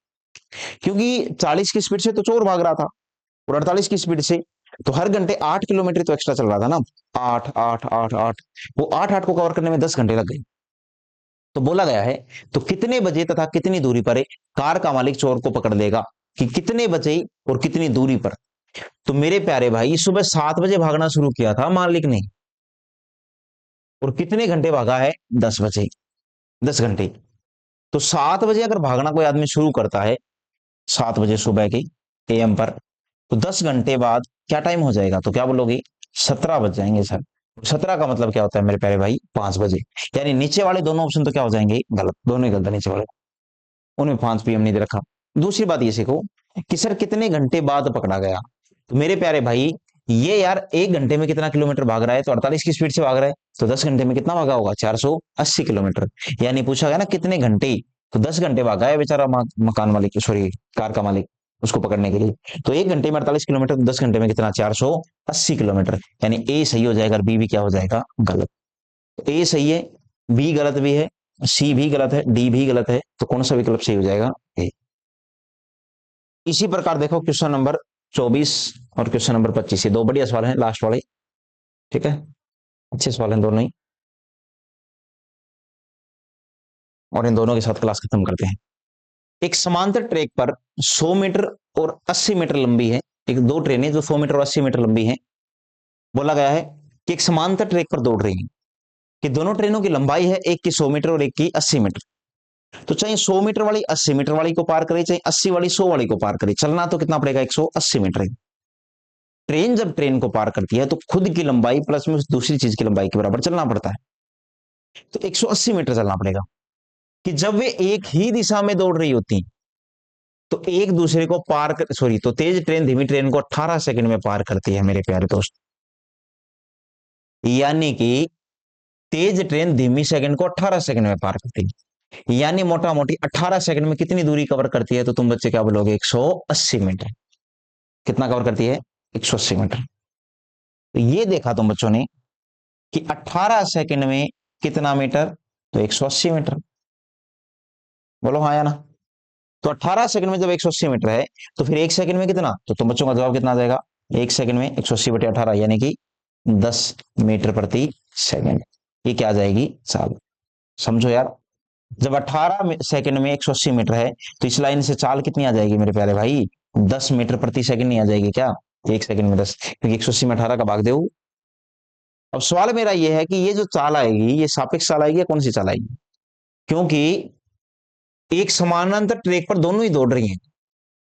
क्योंकि 40 की स्पीड से तो चोर भाग रहा था और 48 की स्पीड से, तो हर घंटे 8 किलोमीटर तो एक्स्ट्रा चल रहा था ना। 8 8 8 8, वो 8 8 को कवर करने में 10 घंटे लग गई। तो बोला गया है, तो कितने बजे तथा कितनी दूरी पर कार का मालिक चोर को पकड़ लेगा? कि कितने बजे और कितनी दूरी पर? तो मेरे प्यारे भाई सुबह 7 बजे भागना शुरू किया था मालिक ने, और कितने घंटे भागा है? 10 बजे, 10 घंटे। तो 7 बजे अगर भागना कोई आदमी शुरू करता है, 7 बजे सुबह की एएम पर, तो 10 घंटे बाद क्या टाइम हो जाएगा? तो क्या बोलोगे? 17 बज जाएंगे सर। 17 का मतलब क्या होता है मेरे प्यारे भाई? 5 बजे। यानी नीचे वाले दोनों ऑप्शन तो क्या हो जाएंगे? गलत, दोनों ही गलत है नीचे वाले, उनमें 5 PM नहीं दे रखा। दूसरी बात ये सीखो कि सर कितने घंटे बाद पकड़ा गया। तो मेरे प्यारे भाई ये यार 1 घंटे में कितना किलोमीटर भाग रहा है? तो 48 की स्पीड से भाग रहा है, तो 10 घंटे में कितना भागा होगा? 480 किलोमीटर। यानी पूछा गया ना कितने घंटे, तो 10 घंटे भागा है बेचारा मकान मालिक, सॉरी कार का मालिक, उसको पकड़ने के लिए। तो 1 घंटे में 48 किलोमीटर, तो 10 घंटे में कितना? 480 किलोमीटर। यानी ए सही हो जाएगा और बी भी क्या हो जाएगा? गलत। तो ए सही है बी गलत भी है, सी भी गलत है, डी भी गलत है, तो कौन सा विकल्प सही हो जाएगा? ए। इसी प्रकार देखो क्वेश्चन नंबर 24 और क्वेश्चन नंबर 25, ये दो बढ़िया सवाल हैं, लास्ट वाले। ठीक है, अच्छे सवाल हैं दोनों ही, और इन दोनों के साथ क्लास खत्म करते हैं। एक समांतर ट्रैक पर 100 मीटर और 80 मीटर लंबी है, एक दो ट्रेनें जो 100 मीटर और 80 मीटर लंबी हैं। बोला गया है कि एक समांतर ट्रैक पर दौड़ रही है, कि दोनों ट्रेनों की लंबाई है, एक की 100 मीटर और एक की 80 मीटर। तो चाहे 100 मीटर वाली 80 मीटर वाली को पार करे, चाहे 80 वाली 100 वाली को पार करे, चलना तो कितना पड़ेगा? 180 मीटर है। ट्रेन जब ट्रेन को पार करती है तो खुद की लंबाई प्लस में उस दूसरी चीज की लंबाई के बराबर चलना पड़ता है, तो 180 मीटर चलना पड़ेगा। कि जब वे एक ही दिशा में दौड़ रही होती तो एक दूसरे को पार कर, सॉरी, तो तेज ट्रेन धीमी ट्रेन को 18 सेकंड में पार करती है मेरे प्यारे दोस्त। यानी कि तेज ट्रेन धीमी सेकंड को 18 सेकंड में पार करती है, यानी मोटा मोटी 18 सेकंड में कितनी दूरी कवर करती है? तो तुम बच्चे क्या बोलोगे? 180 मीटर। कितना कवर करती है? 180 मीटर। तो ये देखा तुम बच्चों ने कि 18 सेकंड में कितना मीटर? तो 180 मीटर। बोलो हाँ या ना? तो 18 सेकंड में जब 180 मीटर है तो फिर एक सेकंड में कितना? तो तुम बच्चों का जवाब कितना आ जाएगा? एक सेकंड में 180 बटे 18 यानी कि 10 मीटर प्रति सेकंड। ये क्या आ जाएगी? चाल। समझो यार, जब 18 सेकंड में 180 मीटर है तो इस लाइन से चाल कितनी आ जाएगी मेरे प्यारे भाई? 10 मीटर प्रति सेकंड नहीं आ जाएगी क्या? एक सेकंड में 10, क्योंकि 180 में 18 का भाग दो। अब सवाल मेरा ये है कि ये जो चाल आएगी ये सापेक्ष चाल आएगी या कौन सी चाल आएगी? क्योंकि एक समानांतर ट्रैक पर दोनों ही दौड़ रही हैं,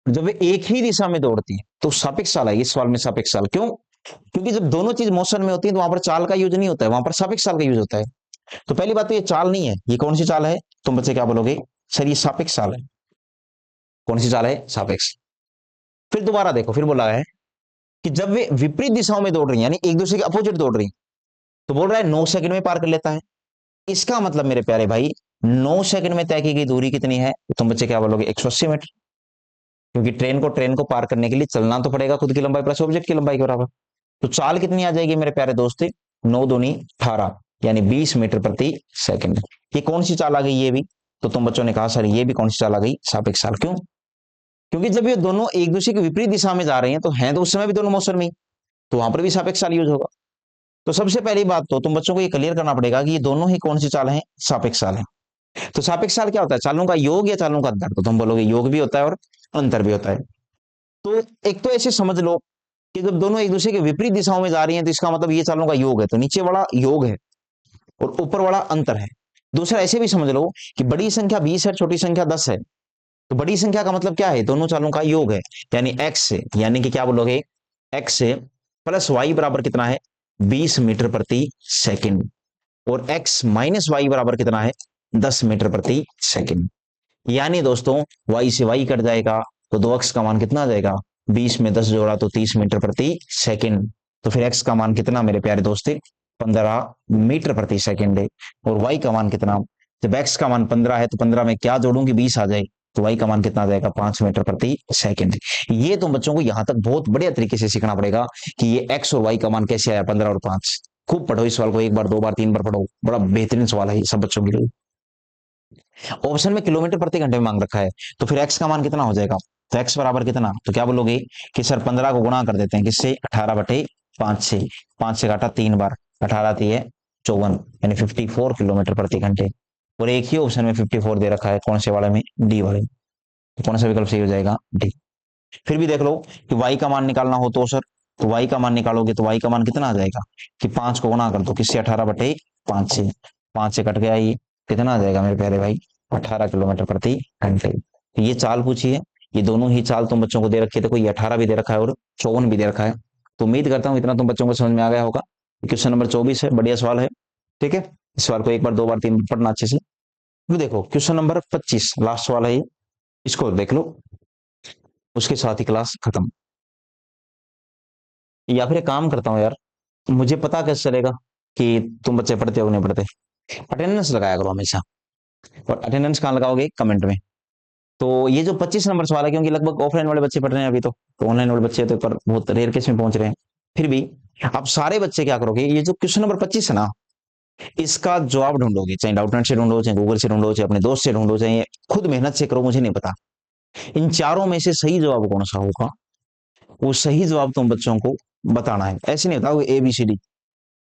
जब वे एक ही दिशा में दौड़ती है तो सापेक्ष चाल आएगी। इस सवाल में सापेक्ष चाल क्यों? क्योंकि जब दोनों चीज मोशन में होती है तो वहां पर चाल का यूज नहीं होता है, वहां पर सापेक्ष चाल का यूज होता है। तो पहली बात तो ये चाल नहीं है, ये कौन सी चाल है? तुम बच्चे क्या बोलोगे? सर ये सापेक्ष चाल है। कौन सी चाल है? सापेक्ष। फिर दोबारा देखो, फिर बोला है कि जब वे विपरीत दिशाओं में दौड़ रही है, यानी एक दूसरे के अपोजिट दौड़ रही है, तो बोल रहा है 9 सेकंड में पार कर लेता है। इसका मतलब मेरे प्यारे भाई 9 सेकंड में तय की गई दूरी कितनी है? तो तुम बच्चे क्या बोलोगे? 180 मीटर। क्योंकि ट्रेन को पार करने के लिए चलना तो पड़ेगा खुद की लंबाई प्लस ऑब्जेक्ट की लंबाई के बराबर। तो चाल कितनी आ जाएगी मेरे प्यारे दोस्त? 9 दूनी 18 यानी 20 मीटर प्रति सेकंड। ये कौन सी चाल आ गई? ये भी तो तुम बच्चों ने कहा सर ये भी कौन सी चाल आ गई? सापेक्ष चाल। क्यों? क्योंकि जब ये दोनों एक दूसरे की विपरीत दिशा में जा रहे हैं तो हैं तो उस समय भी दोनों मोशन में, तो वहां पर भी सापेक्ष चाल यूज होगा। तो सबसे पहली बात तो तुम बच्चों को ये क्लियर करना पड़ेगा कि ये दोनों ही कौन सी चाल है? सापेक्ष चाल है। तो सापेक्ष चाल क्या होता है? चालों का योग या चालों का अंतर? तो तुम बोलोगे योग भी होता है और अंतर भी होता है। तो एक तो ऐसे समझ लो कि जब दोनों एक दूसरे के विपरीत दिशाओं में जा रही हैं तो इसका मतलब ये चालों का योग है, तो नीचे वाला योग है और ऊपर वाला अंतर है। दूसरा ऐसे भी समझ लो कि बड़ी संख्या 20 है, छोटी संख्या 10 है, तो बड़ी संख्या का मतलब क्या है? दोनों चालों का योग है, यानी एक्स से, यानी कि क्या बोलोगे? एक्स से प्लस वाई बराबर कितना है? 20 मीटर प्रति सेकंड। और एक्स माइनस वाई बराबर कितना है? 10 मीटर प्रति सेकंड। यानी दोस्तों वाई से वाई कट जाएगा तो दो एक्स का मान कितना आ जाएगा? 20 में 10 जोड़ा तो 30 मीटर प्रति सेकंड। तो फिर एक्स का मान कितना मेरे प्यारे दोस्त? 15 मीटर प्रति सेकंड है। और वाई का मान कितना? जब एक्स का मान 15 है तो 15 में क्या जोड़ूंगी? 20 आ जाए, तो वाई का मान कितना आ जाएगा? 5 मीटर प्रति सेकंड। ये तुम बच्चों को यहां तक बहुत बढ़िया तरीके से सीखना पड़ेगा कि ये एक्स और वाई का मान कैसे आया 15 और 5। खूब पढ़ो इस सवाल को, एक बार, दो बार, तीन बार पढ़ो, बड़ा बेहतरीन सवाल है सब बच्चों के लिए। ऑप्शन में किलोमीटर प्रति घंटे में मांग रखा है, तो फिर एक्स का मान कितना हो जाएगा? तो एक्स बराबर कितना? तो क्या बोलोगे कि सर 15 को गुणा कर देते हैं किससे? 18 बटे 5 से। 5 से काटा 3 बार, 18 थी है 54, यानी 54 किलोमीटर प्रति घंटे। और एक ही ऑप्शन में 54 दे रखा है, कौन से वाले में? डी वाले। तो कौन सा विकल्प सही हो जाएगा? डी। फिर भी देख लो कि वाई का मान निकालना हो तो सर, तो वाई का मान निकालोगे तो वाई का मान कितना आ जाएगा? कि 5 को गुणा कर दो किससे? 18 बटे 5 से। 5 से कट गया, ये कितना आ जाएगा मेरे प्यारे भाई? 18 किलोमीटर प्रति घंटे। तो ये चाल पूछी है, ये दोनों ही चाल तुम बच्चों को दे रखी है, देखो ये 18 भी दे रखा है और 54 भी दे रखा है। तो उम्मीद करता हूं इतना तुम बच्चों को समझ में आ गया होगा। क्वेश्चन नंबर 24 है, बढ़िया सवाल है। ठीक है, इस सवाल को एक बार, दो बार, तीन बार पढ़ना अच्छे से। फिर देखो क्वेश्चन नंबर 25 लास्ट सवाल है ये, इसको देख लो, उसके साथ ही क्लास खत्म। या फिर एक काम करता हूँ यार, मुझे पता कैसे चलेगा कि तुम बच्चे पढ़ते हो नहीं पढ़ते? अटेंडेंस लगाया करो हमेशा। और अटेंडेंस कहाँ लगाओगे? कमेंट में। तो ये जो 25 नंबर सवाल है, क्योंकि लगभग ऑफलाइन वाले बच्चे पढ़ रहे हैं अभी, तो ऑनलाइन वाले बच्चे तो पर बहुत रेयर केस में पहुंच रहे हैं। फिर भी आप सारे बच्चे क्या करोगे, ये जो क्वेश्चन नंबर 25 है ना, इसका जवाब ढूंढोगे, चाहे डाउटनेट से ढूंढो, चाहे गूगल से ढूंढो, चाहे अपने दोस्त से ढूंढो, चाहे खुद मेहनत से करो, मुझे नहीं पता। इन चारों में से सही जवाब कौन सा होगा, वो सही जवाब तुम बच्चों को बताना है। ऐसे नहीं बताओगे ABCD,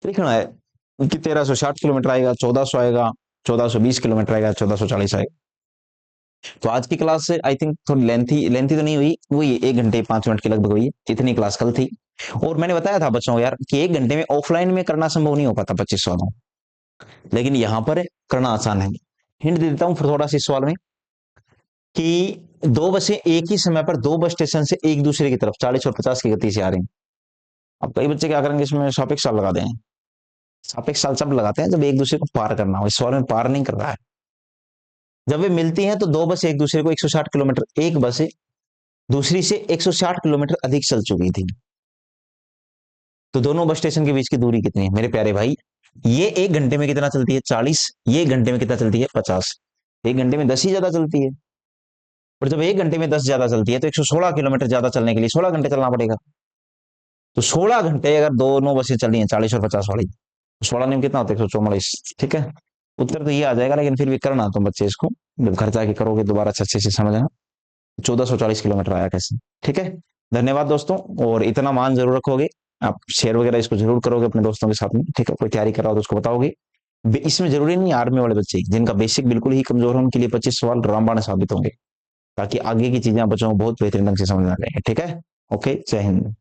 लिखना है कि 1360 किलोमीटर आएगा, 1400 आएगा, 1420 किलोमीटर आएगा, 1440 आएगा। तो आज की क्लास से आई थिंक थोड़ी लेंथी तो नहीं हुई, वही 1 घंटे 5 मिनट की लगभग हुई, इतनी क्लास कल थी। और मैंने बताया था बच्चों को यार कि 1 घंटे में ऑफलाइन में करना संभव नहीं हो पाता 25 सवालों, लेकिन यहाँ पर करना आसान है। हिंट दे देता हूँ फिर थोड़ा सा इस सवाल में, कि दो बसें एक ही समय पर दो बस स्टेशन से एक दूसरे की तरफ 40 और 50 की गति से आ रही हैं। अब कई बच्चे क्या करेंगे, इसमें सापेक्ष चाल लगा दें। सापेक्ष चाल सब लगाते हैं जब एक दूसरे को पार करना हो, इस सवाल में पार नहीं कर रहा है। जब वे मिलती हैं तो दो बसें एक दूसरे को 160 किलोमीटर, एक बस दूसरी से 160 किलोमीटर अधिक चल चुकी थी, तो दोनों बस स्टेशन के बीच की दूरी कितनी है मेरे प्यारे भाई? ये 1 घंटे में कितना चलती है? 40। ये 1 घंटे में कितना चलती है? 50। 1 घंटे में 10 ही ज्यादा चलती है, और जब 1 घंटे में 10 ज्यादा चलती है तो 116 किलोमीटर ज्यादा चलने के लिए 16 घंटे चलना पड़ेगा। तो 16 घंटे अगर दोनों बसें चल रही हैं 40 और 50 वाली, 16 में कितना होता है? 144। ठीक है, उत्तर तो ये आ जाएगा, लेकिन फिर भी करना तुम बच्चे इसको, जब घर जाके करोगे दोबारा अच्छे से समझना। 1440 किलोमीटर आया कैसे। ठीक है, धन्यवाद दोस्तों, और इतना मान जरूर रखोगे, आप शेयर वगैरह इसको जरूर करोगे अपने दोस्तों के साथ में। ठीक है, कोई तैयारी कर रहा हो तो उसको बताओगे। इसमें जरूरी नहीं आर्मी वाले बच्चे जिनका बेसिक बिल्कुल ही कमजोर है उनके लिए 25 सवाल रामबाण साबित होंगे, ताकि आगे की चीजें बच्चों को बहुत बेहतरीन ढंग से समझ आ जाए। ठीक है, ओके, जय हिंद।